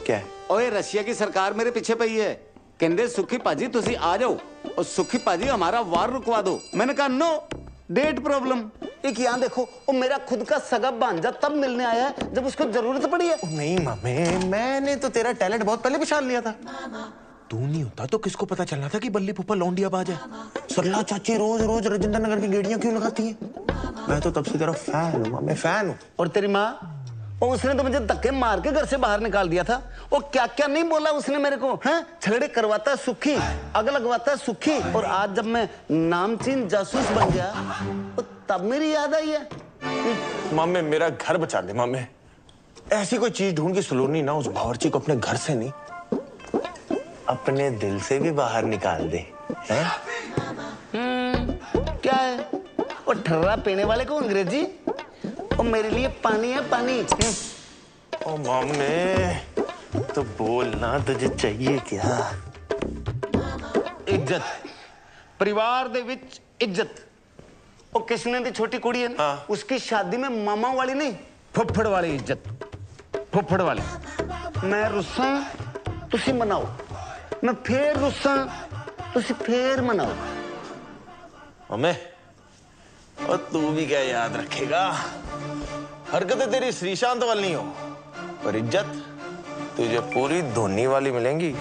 क्या है। ओए रशिया की सरकार मेरे पीछे पई है, कहते सुखी पाजी तुसी आ जाओ और सुखी पाजी हमारा वार रुकवा दो। मैंने कहा नो, डेट प्रॉब्लम। एक यहाँ देखो, वो मेरा खुद का सगा भांजा तब मिलने आया है जब उसको जरूरत पड़ी है। नहीं मामे, मैंने तो तेरा टैलेंट बहुत पहले पहचान लिया था। तू नहीं होता तो किसको पता चलना था कि बल्ली पुप्पा लौंडिया बाज है। सरला चाची रोज रोज राजेंद्र नगर की गेड़ियां क्यों लगाती है? मैं तो तब से तेरा फैन हूँ, मैं फैन हूँ। और तेरी माँ, और उसने तो मुझे धक्के मार के घर से बाहर निकाल दिया था। वो क्या क्या नहीं बोला उसने मेरे को, हैं? झगड़े करवाता सुखी, आग लगवाता सुखी। और आज जब मैं नामचीन जासूस बन गया तो तब मेरी याद आई है। मामे मेरा घर बचा दे मामे, ऐसी कोई चीज ढूंढ के सलोनी ना उस बावर्ची को अपने घर से नहीं अपने दिल से भी बाहर निकाल दे। हैं? क्या है वो ठर्रा पीने वाले को अंग्रेजी? और मेरे लिए पानी है पानी। ओ मामे तो बोलना, तुझे चाहिए क्या? इज्जत, परिवार दे विच इज्जत। और किसने दी छोटी कुड़ी है ना, हाँ। उसकी शादी में मामा वाली नहीं, फुफड़ वाली इज्जत, फुफड़ वाली। मैं रुस्सा तुसी मनाओ, मैं फिर रुस्सा तुसी फिर मनाओ। मामे और तू भी क्या याद रखेगा, हरकतें तेरी श्रीशांत वाली नहीं हो, पर इज्जत तुझे पूरी धोनी वाली मिलेंगी।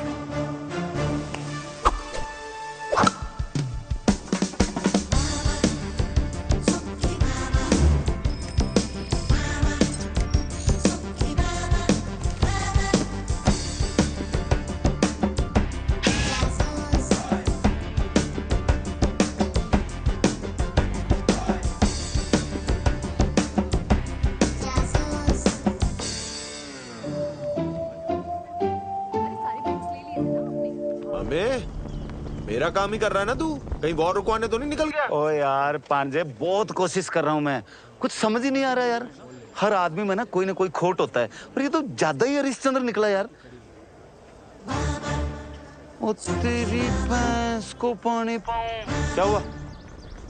मेरा काम ही कर रहा है ना तू, कहीं वॉर रुकवाने तो नहीं निकल गया? ओ यार पांजे, बहुत कोशिश कर रहा हूं मैं, कुछ समझ ही नहीं आ रहा यार। हर आदमी में ना कोई खोट होता है, और ये तो ज्यादा ही हरिश्चंद्र निकला यार। ओ तेरी भैंस को पानी पाऊं। क्या हुआ?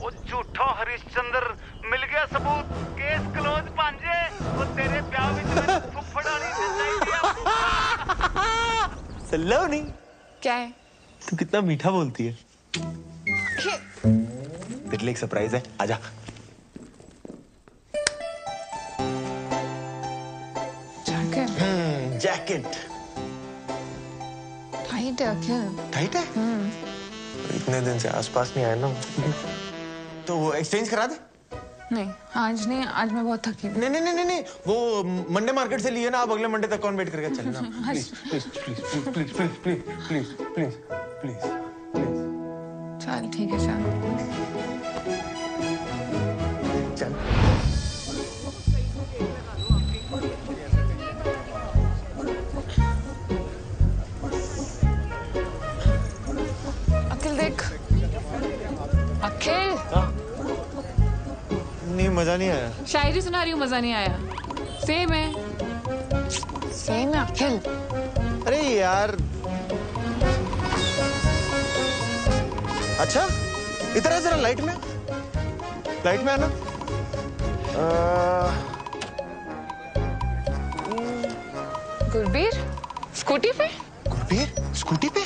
वो झूठा हरिश्चंद्र मिल गया सबूत, केस क्लोज पांजे। वो तेरे ब्याह में फुफड़ानी सलोनी क्या है? तू कितना मीठा बोलती है। तेरे लिए एक सरप्राइज है, आजा। जैकेट टाइट है अखिल। टाइट है? इतने दिन से आसपास नहीं आया ना, तो वो एक्सचेंज करा दे। नहीं आज नहीं, आज मैं बहुत थकी हूँ। नहीं, वो मंडे मार्केट से लिए ना, आप अगले मंडे तक कौन वेट करके चलना। प्लीज। चल ठीक है चल। अखिल देख, अखिल। नहीं मजा नहीं आया। शायरी सुना रही हूँ, मजा नहीं आया। सेम है अखिल। अरे यार अच्छा इधर है, जरा लाइट में आना। गुरबीर स्कूटी पे? गुरबीर स्कूटी पे?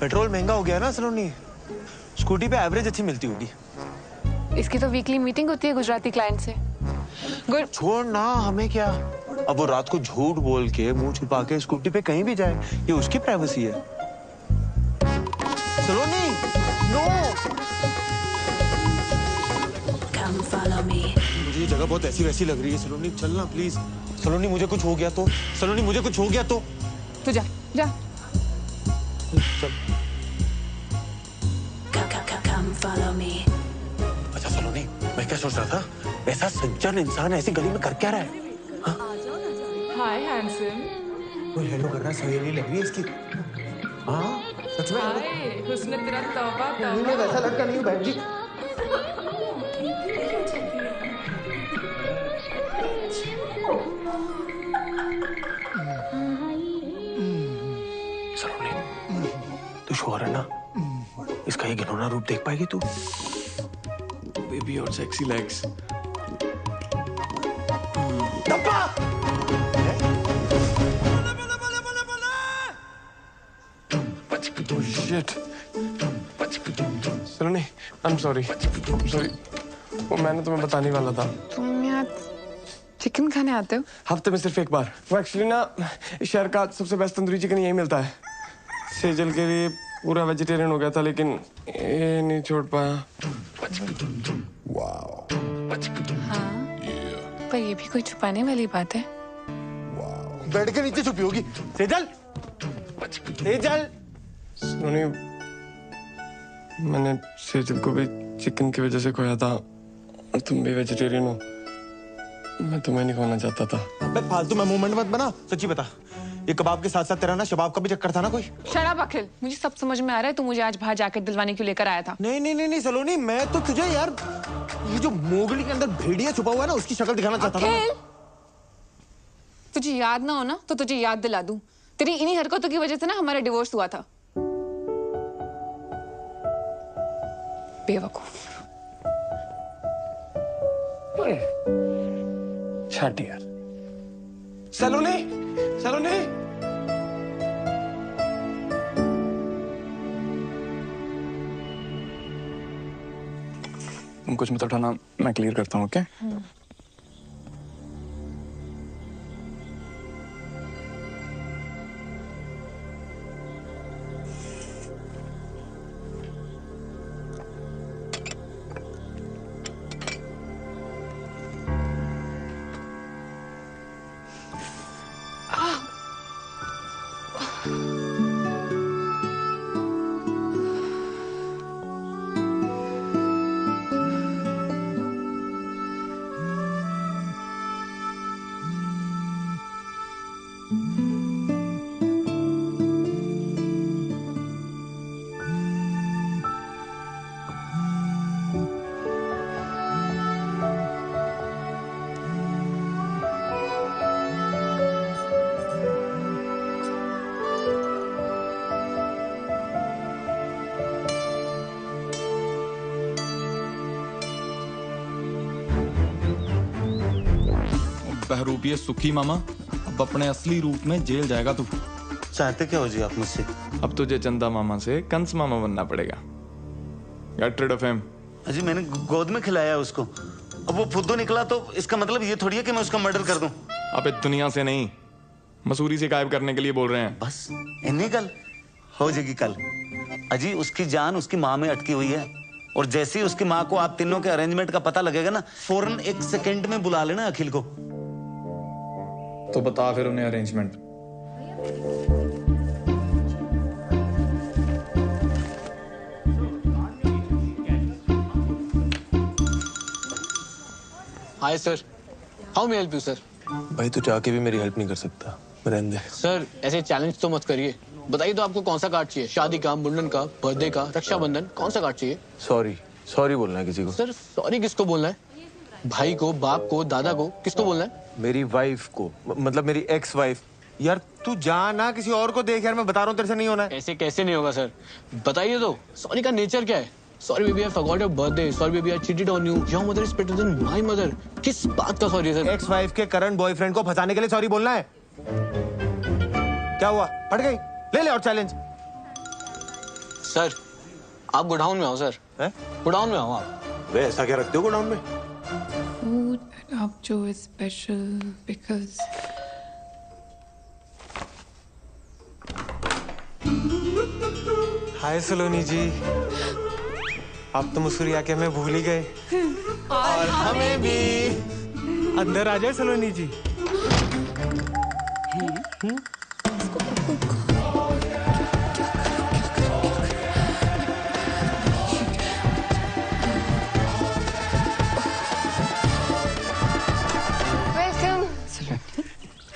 पेट्रोल महंगा हो गया ना सलोनी, स्कूटी पे एवरेज अच्छी मिलती होगी। इसकी तो वीकली मीटिंग होती है गुजराती क्लाइंट से। छोड़ ना, हमें क्या। अब वो रात को झूठ बोल के मुंह छुपा के स्कूटी पे कहीं भी जाए, ये उसकी प्राइवेसी है। सलोनी नो, मुझे ये जगह बहुत ऐसी वैसी लग रही है। सलोनी चलना प्लीज। सलोनी मुझे कुछ हो गया तो, सलोनी मुझे कुछ हो गया तो। तू जा जा। चल। अच्छा सलोनी, मैं क्या सोच रहा था, ऐसा सज्जन इंसान ऐसी गली में कर क्या रहा है? हाय हैंडसम। वो हेलो कर रहा है, सहेली लग रही है इसकी। हाँ सच में। हाय हुस्न तेरा तौबा तौबा। मैं वैसा लड़का नहीं हूँ बहन जी। सलोनी तू श्योर है ना, इसका ये घिनौना रूप देख पाएगी तू? बेबी और sexy legs. Shit. Saloni, I'm sorry. वो मैंने तुम्हें बताने वाला था। तुम यहाँ चिकन खाने आते हो? हफ्ते में सिर्फ एक बार। वो एक्चुअली ना शहर का सबसे बेस्ट तंदूरी चिकन यही मिलता है। सेजल के लिए पूरा वेजिटेरियन हो गया था, लेकिन ये नहीं छोड़ पाया। हाँ, पर ये भी कोई छुपाने वाली बात है? बेड के नीचे छुपी होगी। सेजल, सेजल। सलोनी, मैंने सेजल को भी चिकन की वजह से खोया था, और तुम भी वेजिटेरियन हो। मैं तुम्हें नहीं खोना चाहता था। अबे फालतू में मूवमेंट मत बना। सच्ची बता, ये कबाब के साथ साथ तेरा ना शबाब का भी चक्कर था ना कोई? शराब अखिल, मुझे सब समझ में आ रहा है। तू मुझे आज बाहर जाकर दिलवाने क्यों लेकर आया था? नहीं नहीं नहीं नहीं सलोनी, मैं तो तुझे यार ये जो मोगली के अंदर भेड़िया छुपा हुआ है ना, उसकी शक्ल दिखाना चाहता था। तुझे याद ना हो ना तो तुझे याद दिला दूं। तेरी इन्हीं हरकतों की वजह से ना हमारा डिवोर्स हुआ था। बेवकूफ। छाट यार। सलोनी, सलोनी। तुम कुछ मत उठाना, मैं क्लियर करता हूँ। ओके? बहरूपिये सुखी मामा, अब अपने असली रूप में जेल जाएगा तू। चाहते क्या हो जी आप मुझसे? अब तुझे चंदा मामा से कंस मामा बनना पड़ेगा। Get rid of him. अजी मैंने गोद में खिलाया है उसको, अब वो फुद्दू निकला तो इसका मतलब ये थोड़ी है कि मैं उसका मर्डर कर दूं। अबे दुनिया से नहीं, मसूरी से गायब करने के लिए बोल रहे हैं। बस इन्हीं कल हो जाएगी कल। अजी उसकी जान उसकी माँ में अटकी हुई है, और जैसे ही उसकी माँ को आप तीनों के अरेंजमेंट का पता लगेगा ना, फौरन 1 सेकंड में बुला लेना अखिल को। तो बता फिर उन्हें arrangement. Hi sir, how may help you sir? भाई तू चाह के भी मेरी हेल्प नहीं कर सकता, रहने दे। सर ऐसे चैलेंज तो मत करिए। बताइए तो आपको कौन सा कार्ड चाहिए? शादी का, मुंडन का, बर्थडे का, रक्षाबंधन, कौन सा कार्ड चाहिए? सॉरी, सॉरी बोलना है किसी को। सर सॉरी किसको बोलना है? भाई को, बाप को, दादा को, किसको बोलना है? मेरी वाइफ को, मतलब मेरी एक्स वाइफ यार तू जा ना, किसी और को देख यार, मैं बता रहा हूँ तेरे से नहीं होना है। ऐसे कैसे नहीं होगा सर? बताइए तो, सॉरी का नेचर क्या है? Sorry baby I forgot your birthday, sorry baby I cheated on you, your mother is better than my mother. किस बात का सॉरी सर? एक्स वाइफ के करंट बॉयफ्रेंड को फंसाने के लिए सॉरी बोलना है? क्या हुआ, फट गई? ले ले और चैलेंज। सर आप गोडाउन में आओ सर। गोडाउन में आओ आप। वे ऐसा क्या रखते हो गोडाउन में? फूड आप जो इज स्पेशल बिकॉज हाय सलोनी जी, आप तो मसूरी आके हमें भूल ही गए। और हमें भी। अंदर आ जाए सलोनी जी। वेलकम।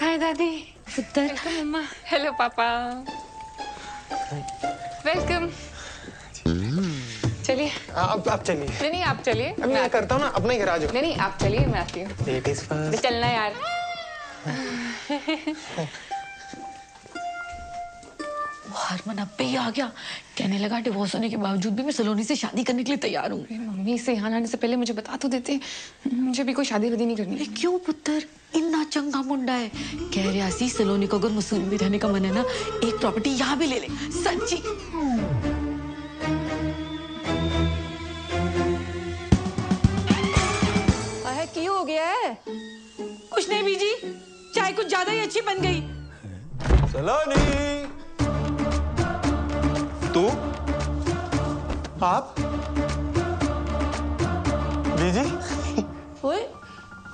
हाय दादी। पुत्र। मम्मा। हेलो पापा। वेलकम। चलिए। आप चलिए। नहीं आप चलिए। मैं करता हूँ ना, अपना ही घर आ जाओ। नहीं आप चलिए, मैं आती हूँ। Ladies first. चलना यार। हरमन अब पे ही आ गया, कहने लगा डिवोर्स होने के बावजूद भी मैं सलोनी से शादी करने के लिए तैयार हूँ। मम्मी से यहाँ आने से पहले मुझे बता तो देते, मुझे भी कोई शादी वादी नहीं करनी। क्यों पुत्र, इतना चंगा मुंडा है। कह रहा सी सलोनी को अगर मसूरी में रहने का मन है ना, एक प्रॉपर्टी यहाँ भी ले ले। सच्ची। क्यों हो गया है? कुछ नहीं बीजी, चाय कुछ ज्यादा ही अच्छी बन गई। सलोनी, तू? आप? बीजी? ओए,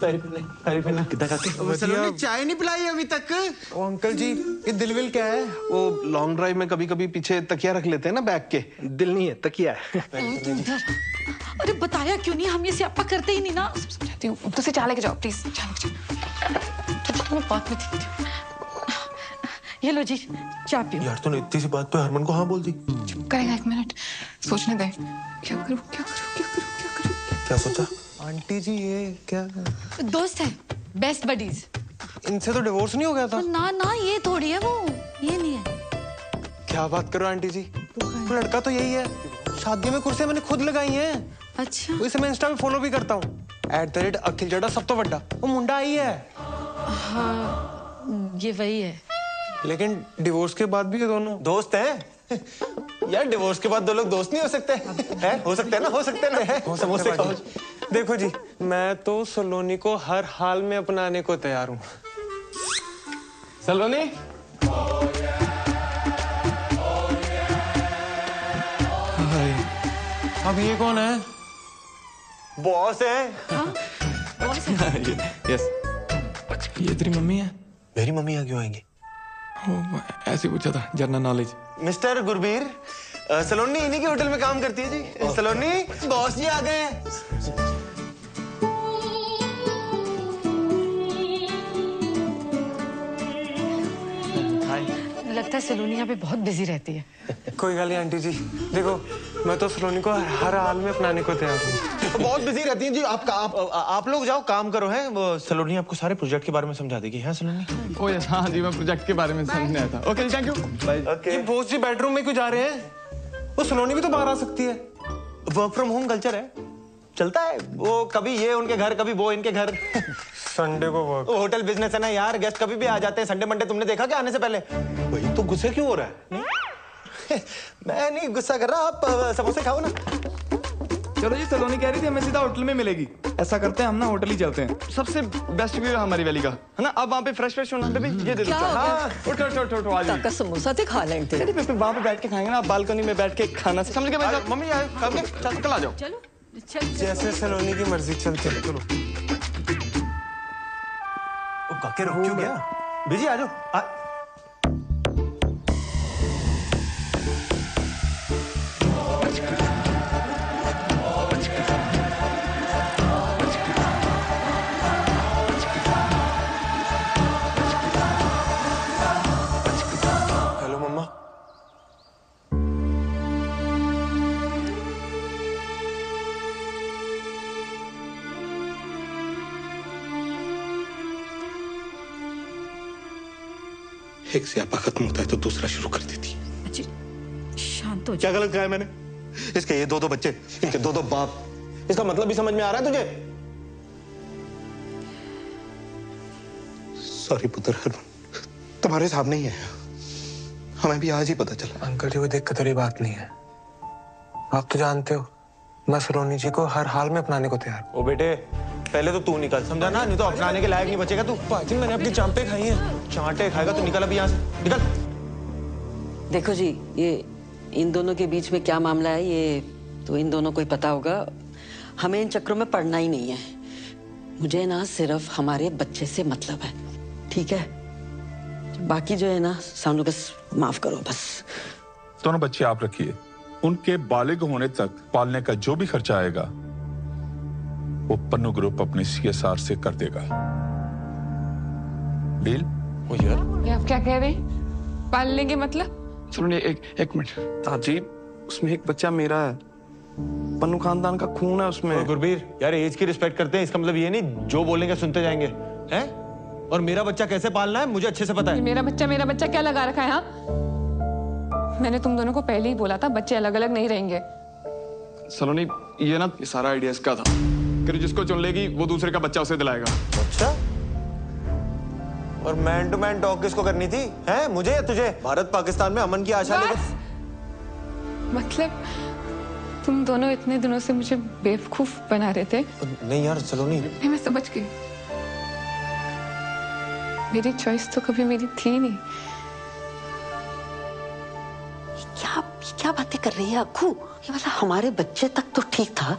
सलोनी चाय नहीं पिलाई अभी तक? ओ अंकल जी, ये दिलविल क्या है? वो लॉन्ग ड्राइव में कभी-कभी पीछे तकिया रख लेते हैं ना बैग के। दिल नहीं है, तकिया है। अरे बताया क्यों नहीं? हम ये स्यापा करते ही नहीं ना। समझाती हूँ, तो से चाय लेके जाओ प्लीज। चाय लेके जाओ। तो मैं बात में थी। ये लो जी, चाय पियो। यार तूने इतनी सी बात पे हरमन को हाँ बोल दी। चुप करेगा, एक मिनट सोचने दे। क्या करूँ क्या करूँ क्या करूँ क्या करूँ? क्या सोचा? आंटी जी ये क्या? दोस्त है, बेस्ट बडीज। इनसे तो डिवोर्स नहीं हो गया था? ना ना, ये थोड़ी है वो, ये नहीं है। क्या बात करो आंटी जी, लड़का तो यही है। शादी में कुर्सियां मैंने खुद लगाई हैं। अच्छा। इसे मैं इंस्टा पे फॉलो भी करता हूँ। @अखिल जड़ा सब तो बड़ा वो मुंडा आई है। हाँ, ये वही है। लेकिन डिवोर्स के बाद भी ये दोनों दोस्त हैं? यार डिवोर्स के बाद दो लोग दोस्त नहीं हो सकते हैं? हो सकते हैं ना, हो सकते हैं ना। समोसे खाओ। देखो जी, मैं तो सलोनी को हर हाल में अपनाने को तैयार हूँ। सलोनी, अब ये कौन है? बॉस है। यस, ये तेरी मम्मी है? मेरी मम्मी यहाँ क्यों आएंगी? ऐसे पूछा था, जनरल नॉलेज। मिस्टर गुरबीर, सलोनी इन्हीं के होटल में काम करती है जी। सलोनी, बॉस जी आ गए हैं। लगता है सलोनी यहाँ पे बहुत बिजी रहती है। कोई गल नहीं आंटी जी, देखो मैं तो सलोनी को हर हाल में अपनाने को तैयार हूँ। बहुत बिजी रहती हैं जी। आप लोग जाओ काम करो। है वो सलोनी आपको सारे प्रोजेक्ट के बारे में समझा देगी। है सलोनी? ओ यस, हाँ जी, मैं प्रोजेक्ट के बारे में समझने आया था। Okay, thank you. ये बॉस जी बेडरूम में क्यों जा रहे हैं? वो सलोनी भी तो बाहर आ सकती है। वर्क फ्रॉम होम कल्चर है, चलता है। वो कभी ये उनके घर, कभी वो इनके घर। संडे को वर्क। होटल बिजनेस है ना यार, गेस्ट कभी भी आ जाते हैं। संडे मंडे तुमने देखा क्या आने से पहले? भाई तो गुस्सा क्यों हो रहा है? मैं नहीं गुस्सा कर रहा, आप समोसे खाओ ना। चलो जी, सलोनी कह रही थी हमें सीधा होटल में मिलेगी। ऐसा करते हैं हम ना, होटल ही चलते हैं। सबसे बेस्ट व्यू है हमारी वैली का, है ना? अब वहाँ पे फ्रेश फ्रेश होना बेबी, ये दे दो। हाँ, उठो आ जाओ। समोसा तो खा लेंगे। अरे बेबी, वहाँ पे बैठ के खाएंगे ना, बालकनी में बैठ के खाना। समझ गए भाई? मम्मी कल आ जाओ। चलो जैसे सलोनी की मर्जी, चलो। काके रुक क्यों गया? बीजी आ जाओ। हेलो मम्मा। एक स्यापा खत्म होता है तो दूसरा शुरू कर देती। शांत हो क्या गलत कहा है मैंने? इसके ये दो बच्चे, इनके दो बाप, इसका मतलब भी समझ में आ रहा है तुझे? सॉरी पुत्र हरमन, तुम्हारे सामने ही है, हमें भी आज ही पता चला। अंकल जी, कोई दिक्कत वाली बात नहीं है। आप तो जानते हो मैं सलोनी जी को हर हाल में अपनाने को तैयार। ओ बेटे, पहले तो तू निकल, समझा ना? नहीं तो अपनाने के लायक नहीं बचेगा तू। पाजी, मैंने आपकी चांपे खाई हैं। चांटे खाएगा तो निकल अभी यहाँ से, निकल। देखो जी, ये इन दोनों के बीच में क्या मामला है ये तो इन दोनों को ही पता होगा। हमें इन चक्रों में पड़ना ही नहीं है। मुझे ना सिर्फ हमारे बच्चे से मतलब है, ठीक है? बाकी जो है ना सानू बस माफ करो बस। दोनों बच्चे आप रखिए, उनके बालिग होने तक पालने का जो भी खर्चा आएगा वो पन्नू ग्रुप अपने CSR से कर देगा। डील? ओ यार, ये आप क्या कह रहे हैं? पाल लेंगे मतलब? सुनो एक मिनट ताजी, उसमें एक बच्चा मेरा है, पन्नू खानदान का खून है उसमें। गुरबीर यार, एज की रिस्पेक्ट करते हैं, इसका मतलब ये नहीं जो बोलेंगे सुनते जाएंगे, हैं? और मेरा बच्चा कैसे पालना है मुझे अच्छे से पता है। मेरा बच्चा क्या लगा रखा है? हाँ, मैंने तुम दोनों को पहले ही बोला था बच्चे अलग अलग नहीं रहेंगे। सलोनी, ये ना ये सारा आइडिया इसका था कि जिसको चुन लेगी वो दूसरे का बच्चा उसे दिलाएगा। अच्छा, और मैन टू मैन टॉक किसको करनी थी, हैं? मुझे या तुझे? भारत पाकिस्तान में अमन की आशा लेकर। मतलब तुम दोनों इतने दिनों से मुझे बेवकूफ बना रहे थे। नहीं यार सलोनी, नहीं, मैं समझ गई। मेरी चॉइस तो कभी मेरी थी नहीं। क्या बातें कर रही है अक्कू? ये मतलब हमारे बच्चे तक तो ठीक था,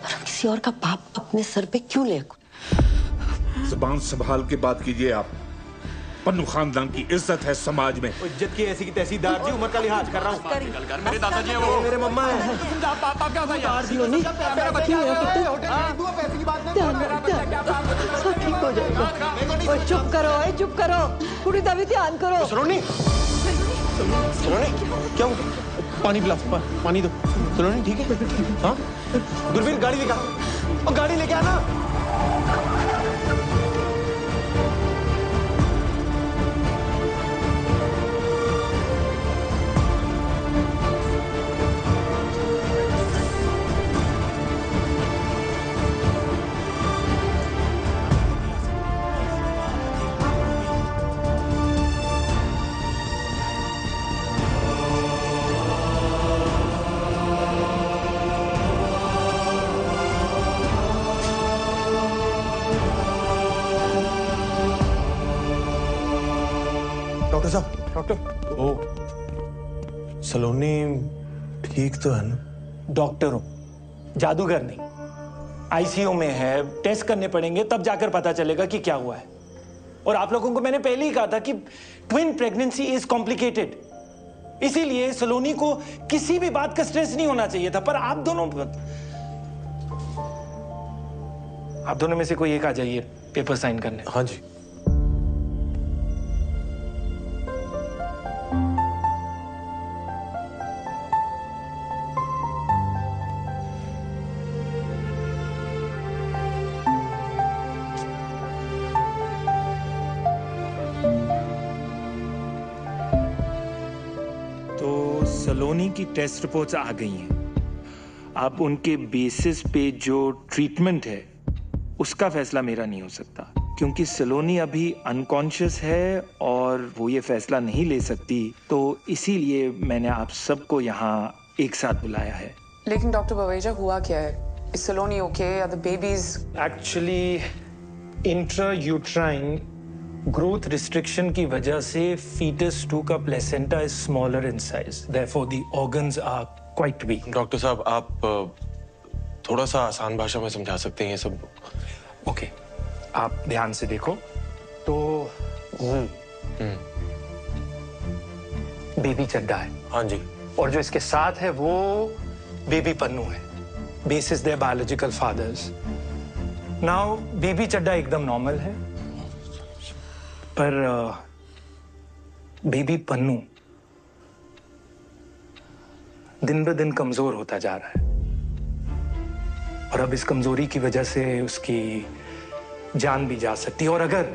पर हम किसी और का बाप अपने सर पे क्यों ले? जुबान संभाल के बात कीजिए आप। पन्नू खानदान की इज्जत है समाज में। इज्जत की ऐसी की तैसी दार जी, उम्र का लिहाज कर रहा हूँ। मेरे दादाजी हैं वो, मेरे मम्मा है। पापा क्या था यार? मेरा बच्चा पैसे की बात सब ठीक हो जाएगा। ओए चुप करो, पूरी दबी ध्यान करो। सलोनी, क्या हुआ? पानी पिला, पानी दो। सलोनी ठीक है? हाँ गुरबीर, गाड़ी लेके आ, और गाड़ी लेके आना। डॉक्टर साहब, डॉक्टर। ओ, सलोनी ठीक तो है ना? डॉक्टर हूं, जादूगर नहीं। ICU में है, टेस्ट करने पड़ेंगे तब जाकर पता चलेगा कि क्या हुआ है। और आप लोगों को मैंने पहले ही कहा था कि ट्विन प्रेगनेंसी इज कॉम्प्लिकेटेड, इसीलिए सलोनी को किसी भी बात का स्ट्रेस नहीं होना चाहिए था। पर आप दोनों में से कोई एक आ जाइए पेपर साइन करने। हाँ जी। सलोनी की टेस्ट रिपोर्ट्स आ गई हैं। अब उनके बेसिस पे जो ट्रीटमेंट है उसका फैसला मेरा नहीं हो सकता, क्योंकि सलोनी अभी अनकॉन्शियस है और वो ये फैसला नहीं ले सकती। तो इसीलिए मैंने आप सबको यहाँ एक साथ बुलाया है। लेकिन डॉक्टर बवेजा, हुआ क्या है? Is Saloni okay? Are the babies? Actually intrauterine growth restriction की वजह से fetus 2 का placenta is smaller in size, therefore the organs are quite weak. Doctor साहब, आप थोड़ा सा आसान भाषा में समझा सकते हैं ये सब? ओके, आप ध्यान से देखो तो बेबी चड्डा है। हाँ जी। और जो इसके साथ है वो बेबी पन्नू है, basis their biological fathers. Now baby Chadda एकदम नॉर्मल है, पर बेबी पन्नू दिन ब दिन कमजोर होता जा रहा है। और अब इस कमजोरी की वजह से उसकी जान भी जा सकती है। और अगर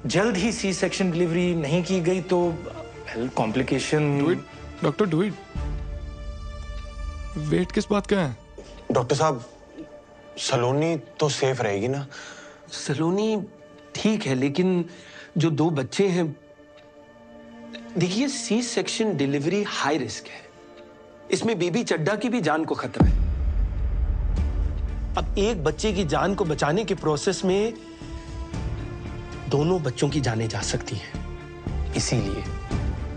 जल्द ही सी सेक्शन डिलीवरी नहीं की गई तो complication. Doctor do it. Wait किस बात का है? डॉक्टर साहब, सलोनी तो सेफ रहेगी ना? सलोनी ठीक है, लेकिन जो 2 बच्चे हैं, देखिए C section delivery high risk है। इसमें बेबी चड्डा की भी जान को खतरा है। अब एक बच्चे की जान को बचाने के प्रोसेस में दोनों बच्चों की जानें जा सकती हैं। इसीलिए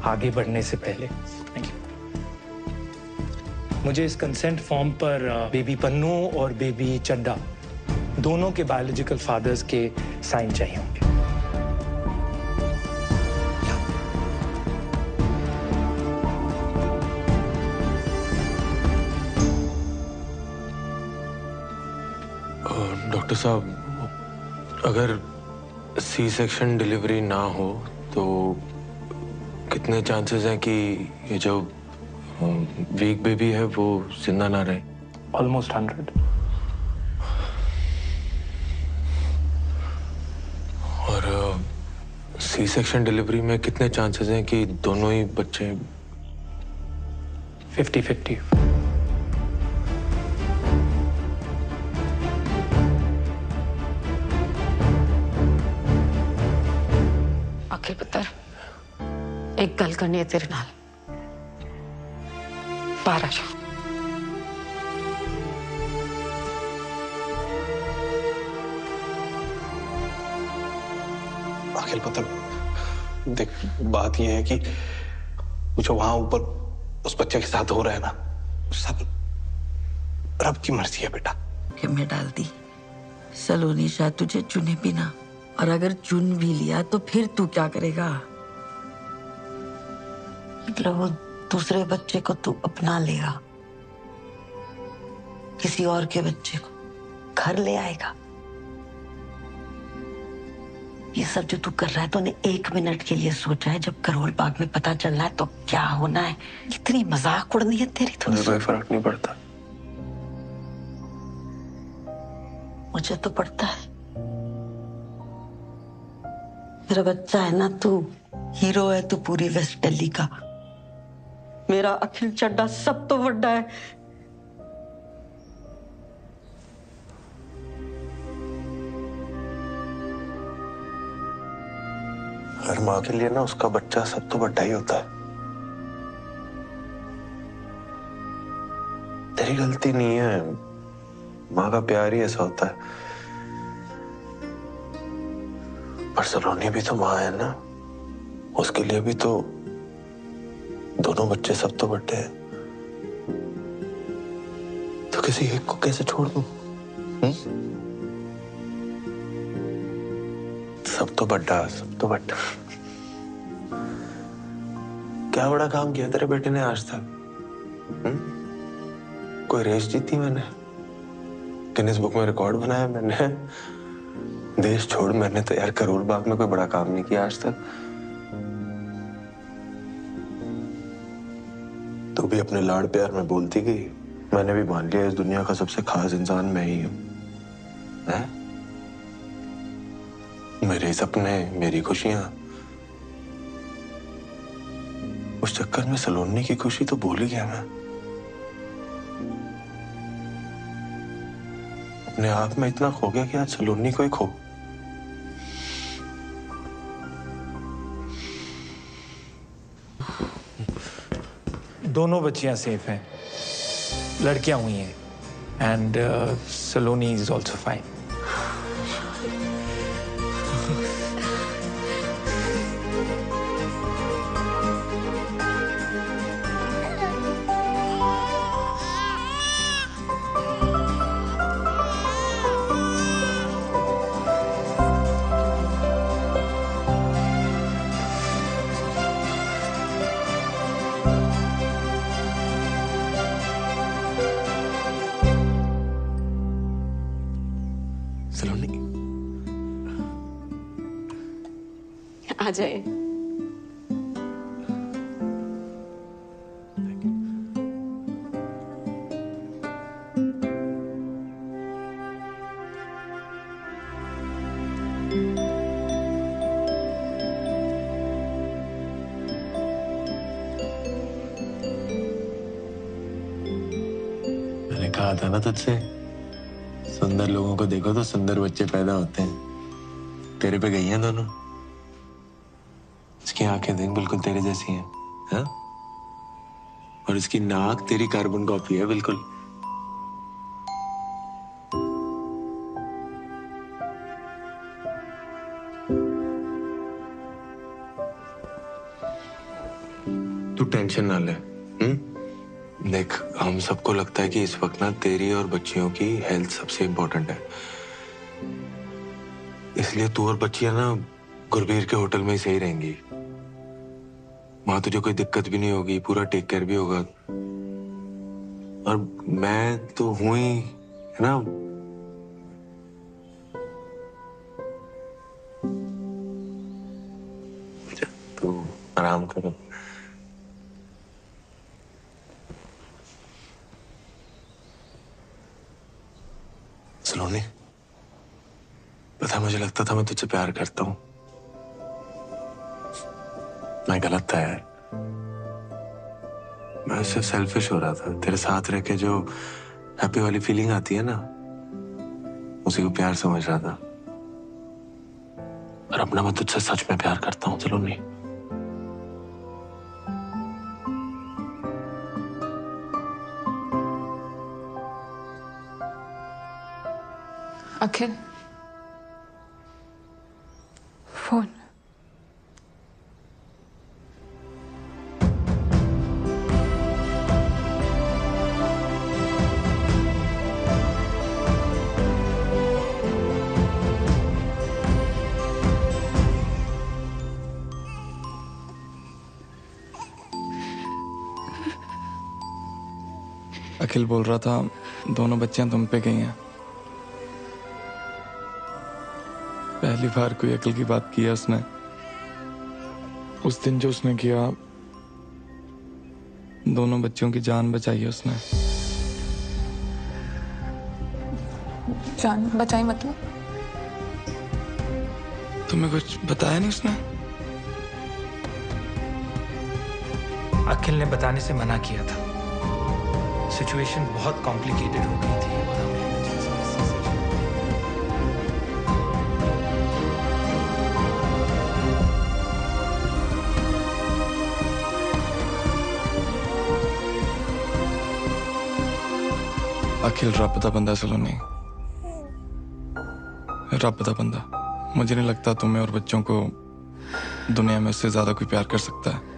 आगे बढ़ने से पहले मुझे इस कंसेंट फॉर्म पर बेबी पन्नू और बेबी चड्डा दोनों के बायोलॉजिकल फादर्स के साइन चाहिए होंगे। डॉक्टर साहब, अगर सी सेक्शन डिलीवरी ना हो तो कितने चांसेस हैं कि ये जो वीक बेबी है वो जिंदा ना रहे? ऑलमोस्ट 100। और सी सेक्शन डिलीवरी में कितने चांसेस हैं कि दोनों ही बच्चे? 50-50। अखिल पुत्र, एक गल करनी है तेरे नाल। बाहर आ जा। अखिल पुत्र, देख बात यह है कि जो वहां ऊपर उस बच्चे के साथ हो रहा है ना, सब रब की मर्जी है बेटा। कि मैं डाल दी, सलोनी शायद तुझे चुने भी ना, और अगर चुन भी लिया तो फिर तू क्या करेगा? मतलब वो दूसरे बच्चे को तू अपना लेगा, किसी और के बच्चे को घर ले आएगा। ये सब जो तू कर रहा है तूने 1 मिनट के लिए सोचा है? जब करोल बाग में पता चलना है तो क्या होना है? कितनी मजाक उड़नी है तेरी। मुझे कोई फर्क नहीं पड़ता। मुझे तो पड़ता है। मेरा बच्चा है ना तू, हीरो है तू पूरी वेस्ट दिल्ली का। मेरा अखिल चड्डा सब तो बड़ा है। हर माँ के लिए ना उसका बच्चा सब तो बड़ा ही होता है। तेरी गलती नहीं है, माँ का प्यार ही ऐसा होता है। पर सलोनी भी तो माँ है ना, उसके लिए भी तो दोनों बच्चे सब तो बड़े हैं। तो किसी एक को कैसे छोड़ दूं? सब तो बड़ा, सब तो बड़ा। क्या बड़ा काम किया तेरे बेटे ने आज तक? कोई रेस जीती मैंने, गिनीज बुक में रिकॉर्ड बनाया मैंने, देश छोड़ मैंने तो यार करोल बाग में कोई बड़ा काम नहीं किया आज तक। तू भी अपने लाड़ प्यार में बोलती गई, मैंने भी मान लिया इस दुनिया का सबसे खास इंसान मैं ही हूं। मेरे सपने, मेरी खुशियां, उस चक्कर में सलोनी की खुशी तो भूल ही गया मैं। अपने आप में इतना खो गया कि आज सलोनी को ही खो। दोनों बच्चियां सेफ हैं, लड़कियां हुई हैं, and Saloni is also fine. Saloni आ जाए। था ना तुझसे, सुंदर लोगों को देखो तो सुंदर बच्चे पैदा होते हैं। तेरे पे गई हैं दोनों। इसकी आंखें देख बिल्कुल तेरे जैसी हैं, हाँ? और इसकी नाक तेरी कार्बन कॉपी है बिल्कुल। तू टेंशन ना ले, देख हम सबको लगता है कि इस वक्त ना तेरी और बच्चियों की हेल्थ सबसे इम्पोर्टेंट है, इसलिए तू और बच्चियां ना गुरबीर के होटल में ही सही रहेंगी। वहां तुझे कोई दिक्कत भी नहीं होगी, पूरा टेक केयर भी होगा। और मैं तो हूं ही, है ना। तू आराम कर। सलोनी, पता है मुझे लगता था मैं तुझसे प्यार करता हूं। मैं गलत था यार। मैं सिर्फ सेल्फिश हो रहा था। तेरे साथ रह के जो हैप्पी वाली फीलिंग आती है ना, उसी को प्यार समझ रहा था। और अपना मैं तुझसे सच में प्यार करता हूं सलोनी। अखिल, फोन। अखिल बोल रहा था दोनों बच्चियां तुम पे गई हैं। पहली बार कोई अकल की बात की है उसने। उस दिन जो उसने किया, दोनों बच्चों की जान बचाई है उसने। जान बचाई मतलब? तुम्हें कुछ बताया नहीं उसने? अखिल ने बताने से मना किया था। सिचुएशन बहुत कॉम्प्लिकेटेड हो गई थी और हमें अखिल रब दा बंदा सलोनी, रब दा बंदा। मुझे नहीं लगता तुम्हें और बच्चों को दुनिया में उससे ज्यादा कोई प्यार कर सकता है।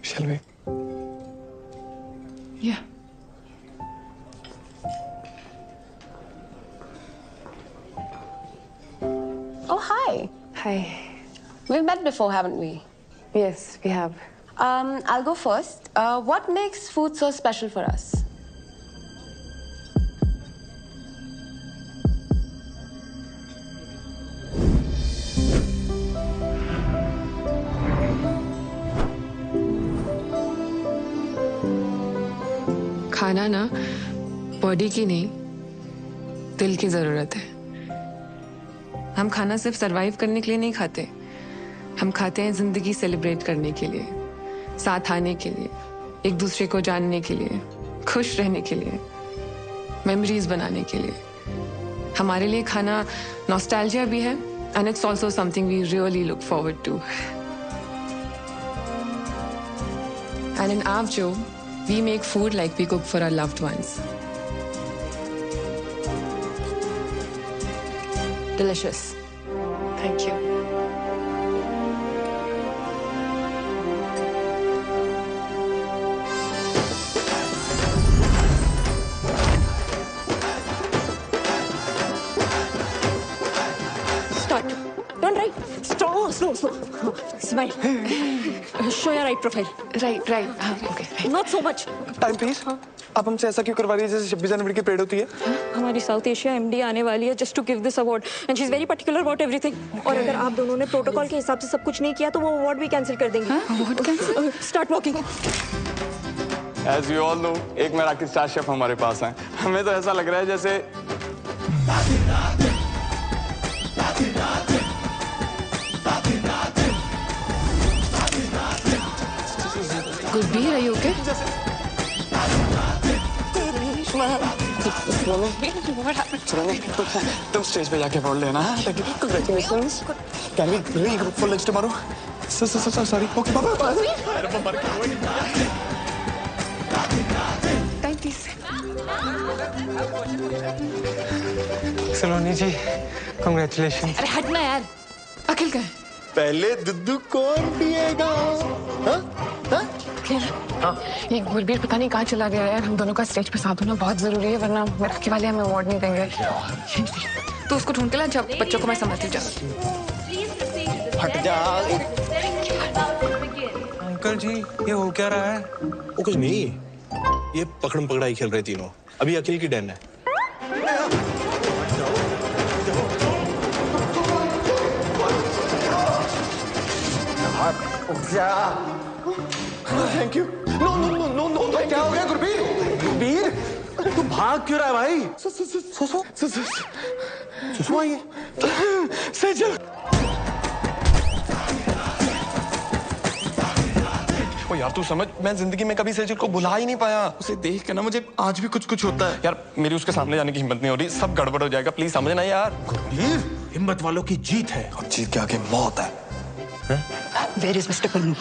Shall we? Yeah. Oh, hi. Hi. We've met before, haven't we? Yes, we have. I'll go first. What makes food so special for us? खाना ना बॉडी की नहीं, दिल की जरूरत है। हम खाना सिर्फ सरवाइव करने के लिए नहीं खाते, हम खाते हैं जिंदगी सेलिब्रेट करने के लिए, साथ आने के लिए, एक दूसरे को जानने के लिए, खुश रहने के लिए, मेमोरीज बनाने के लिए। हमारे लिए खाना नॉस्टैल्जिया भी है and it's also something we really look forward to. And in Avjo, we make food like we cook for our loved ones. Delicious. Thank you. Start. Don't write. Slow. Smile. Show your right profile. Right. हाँ, okay. Not so much. Time please. आप हमसे ऐसा क्यों करवा रही है जैसे 26 जनवरी की परेड होती है? हमारी साउथ एशिया एमडी आने वाली है just to give this award and she's very particular about everything. और अगर आप दोनों ने प्रोटोकॉल के हिसाब से सब कुछ नहीं किया तो वो अवार्ड भी कैंसिल कर देंगे। Award cancel? Start walking. As you all know, एक मराठी स्टार शेफ हमारे पास हैं। हमें तो ऐसा लग रहा है जैसे गुरबीर, are you okay? तुम स्टेज पे जाके बोल लेना। Congratulations. Can we regroup for lunch tomorrow? Sorry. Okay, bye. Saloni ji, congratulations. अरे हटना यार, अखिल का है। पहले दुद्धू कौन पिएगा? ये गुरबीर पता नहीं कहाँ चला गया यार। हम दोनों का स्टेज पे साथ होना बहुत जरूरी है, वरना मराठी वाले हमें अवार्ड नहीं देंगे। तो उसको ढूंढ के ला, जब बच्चों को मैं समझती जा। हट जा। अंकल जी, ये हो क्या रहा है? वो कुछ नहीं, ये पकड़म पकड़ाई खेल रहे तीनों। अभी अखिल की डन है। Thank you. नो, क्या हो गया गुरबीर? गुरबीर, तू भाग क्यों रहा है भाई? सुसु आई है। सेजल। ओ यार तू समझ, मैं जिंदगी में कभी सेजल को भुला ही नहीं पाया। उसे देख के ना मुझे आज भी कुछ होता है। यार मेरी उसके सामने जाने की हिम्मत नहीं हो रही। सब गड़बड़ हो जाएगा, प्लीज समझना यार। गुरबीर, हिम्मत वालों की जीत है और जीत के आगे मौत है। Where is Mr. Pannu?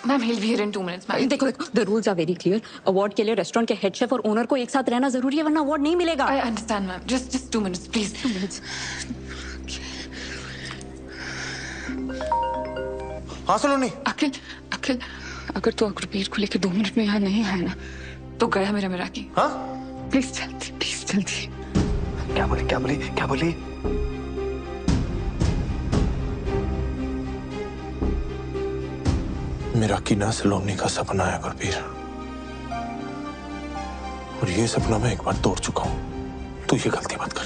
Ma'am, he'll be here in 2 minutes. Ma'am देखो, the rules are very clear. Award के लिए रेस्टोरेंट के हेड शेफ और ओनर को एक साथ रहना जरूरी है, वरना अवार्ड नहीं मिलेगा। I understand, ma'am. Just 2 minutes, please. 2 minutes. हाँ सलोनी। अखिल, अगर तू गुरबीर को लेकर 2 मिनट में यहाँ नहीं है ना, तो गया मेरा मिराकी। हाँ? प्लीज जल्दी। क्या बोली? मेरा कीना सलोनी का सपना है गुरबीर, और ये सपना मैं एक बार तोड़ चुका हूं। तू ये गलती मत कर।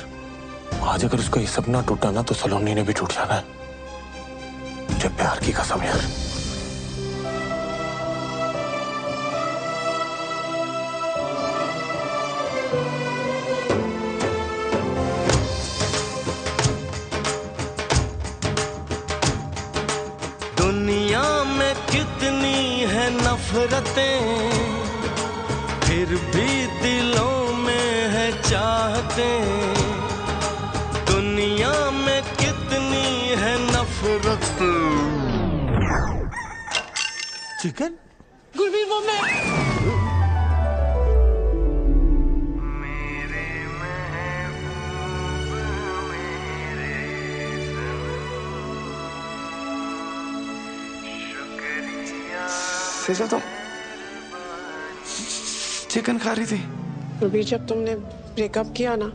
आज अगर उसका ये सपना टूटा ना तो सलोनी ने भी टूट जाना है। मुझे प्यार की कसम यार। दुनिया में कितनी है नफरतें, फिर भी दिलों में है चाहतें। दुनिया में कितनी है नफरतें। चिकन? गुरबीर, वो मैं। सेजल तो चिकन खा रही थी। गुरबीर, जब तुमने ब्रेकअप किया ना,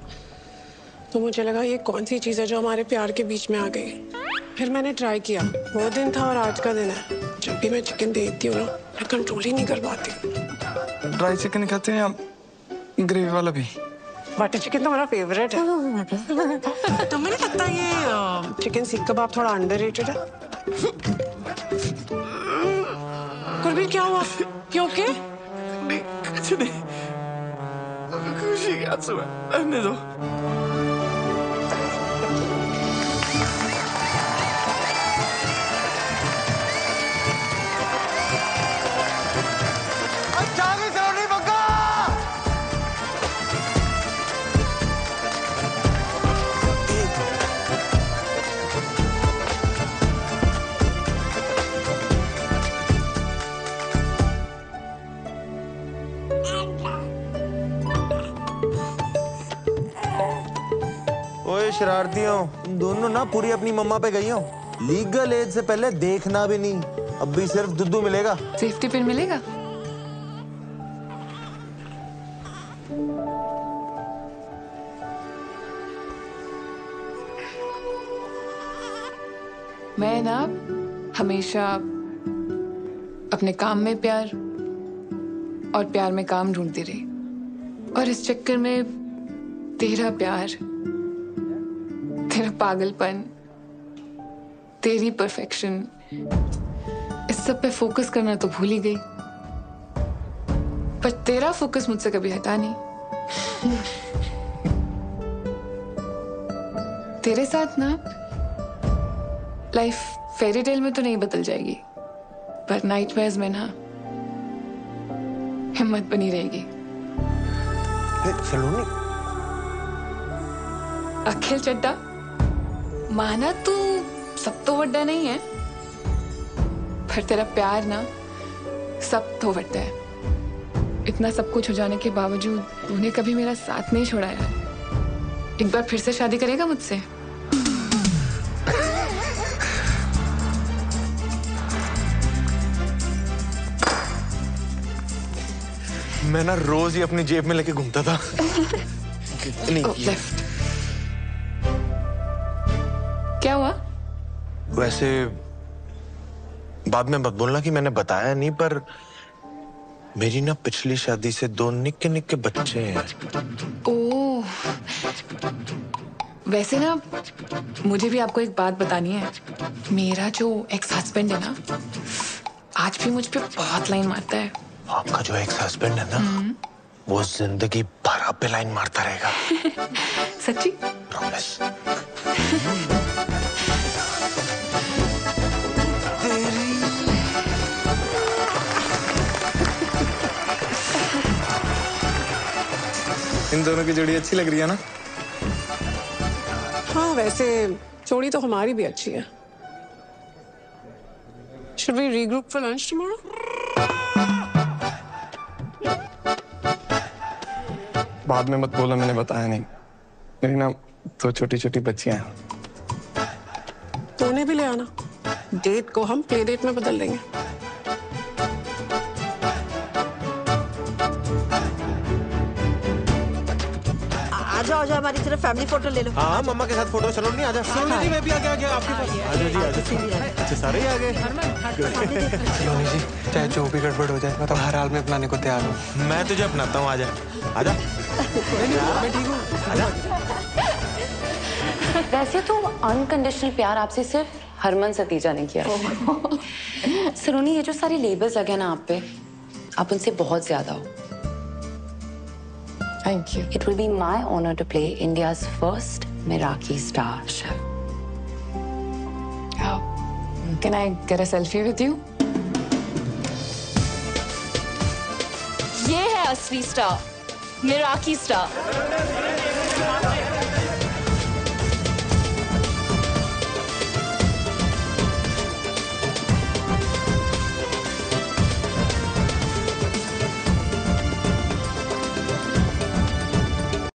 तो मुझे लगा ये कौन सी चीज़ है जो हमारे प्यार के बीच में आ गई। फिर मैंने ट्राई किया, वो दिन था और आज का दिन है। जब भी मैं चिकन देखती हूँ ना, मैं कंट्रोल ही नहीं कर पाती। ड्राई चिकन खाते हैं आप? ग्रेवी वाला भी? बटर चिकन तो मेरा फेवरेट है। तुम्हें नहीं लगता ये चिकन सीख कबाब थोड़ा अंडररेटेड है? गुरबीर, क्या हुआ? You okay? कुछ नहीं, खुशी के आंसू है, रहने दो। ओए शरारतियों, तुम दोनों ना पूरी अपनी मम्मा पे गई हो। लीगल एज से पहले देखना भी नहीं। अब भी सिर्फ दुद्धू मिलेगा। सेफ्टी पिन मिलेगा? मैं ना हमेशा अपने काम में प्यार और प्यार में काम ढूंढती रही, और इस चक्कर में तेरा प्यार, तेरा पागलपन, तेरी परफेक्शन, इस सब पे फोकस करना तो भूल ही गई। पर तेरा फोकस मुझसे कभी हटा नहीं। तेरे साथ ना लाइफ फेरी टेल में तो नहीं बदल जाएगी, पर नाइटमेयर्स में ना हिम्मत बनी रहेगी। सलोनी, अखिल चड्डा, माना तू सब तो वड्डा नहीं है, पर तेरा प्यार ना सब तो वड्डा है। इतना सब कुछ हो जाने के बावजूद तूने कभी मेरा साथ नहीं छोड़ा यार। एक बार फिर से शादी करेगा मुझसे? मैं ना रोज ही अपनी जेब में लेके घूमता था। नहीं लेफ्ट। क्या हुआ? वैसे बाद में मत बोलना कि मैंने बताया नहीं, पर मेरी ना पिछली शादी से 2 निक्के निक्के बच्चे हैं। ओह, वैसे ना मुझे भी आपको एक बात बतानी है। मेरा जो एक्स हस्बैंड है ना, आज भी मुझ पे बहुत लाइन मारता है। आपका जो एक्स हस्बैंड है ना, वो जिंदगी भर आप पे लाइन मारता रहेगा। सच्ची? प्रॉमिस। इन दोनों की जोड़ी अच्छी लग रही है ना? हाँ, वैसे जोड़ी तो हमारी भी अच्छी है। Should we regroup for lunch tomorrow? बाद में मत बोला, मैंने बताया नहीं। मेरी ना 2 छोटी छोटी बच्चियां हैं। तो उन्हें भी ले आना। डेट को हम प्ले डेट में बदल देंगे। आ जाओ हमारी तरफ फैमिली फोटो ले लो। हाँ, मम्मा के साथ फोटो। चलो नहीं, आजा। सलोनी जी, मैं भी आ गया आपके पास। आजा जी, आजा। अच्छा, सारे ही आ गए। सलोनी जी, चाहे जो भी गड़बड़ हो जाए, मैं तो हर हाल में अपनाने को तैयार हूँ। मैं तुझे अपनाता हूँ, आजा। आजा। मैं ठीक हूँ। आजा। वैसे तो अनकंडीशनल प्यार आपसे सिर्फ हरमन सतीजा ने किया। सलोनी, ये जो सारे लेबल्स लगे ना आप पे, आप उनसे बहुत ज्यादा हो। Thank you. It will be my honor to play India's first Meraki star chef. Can I get a selfie with you? ये है असली स्टार, मेराकी स्टार।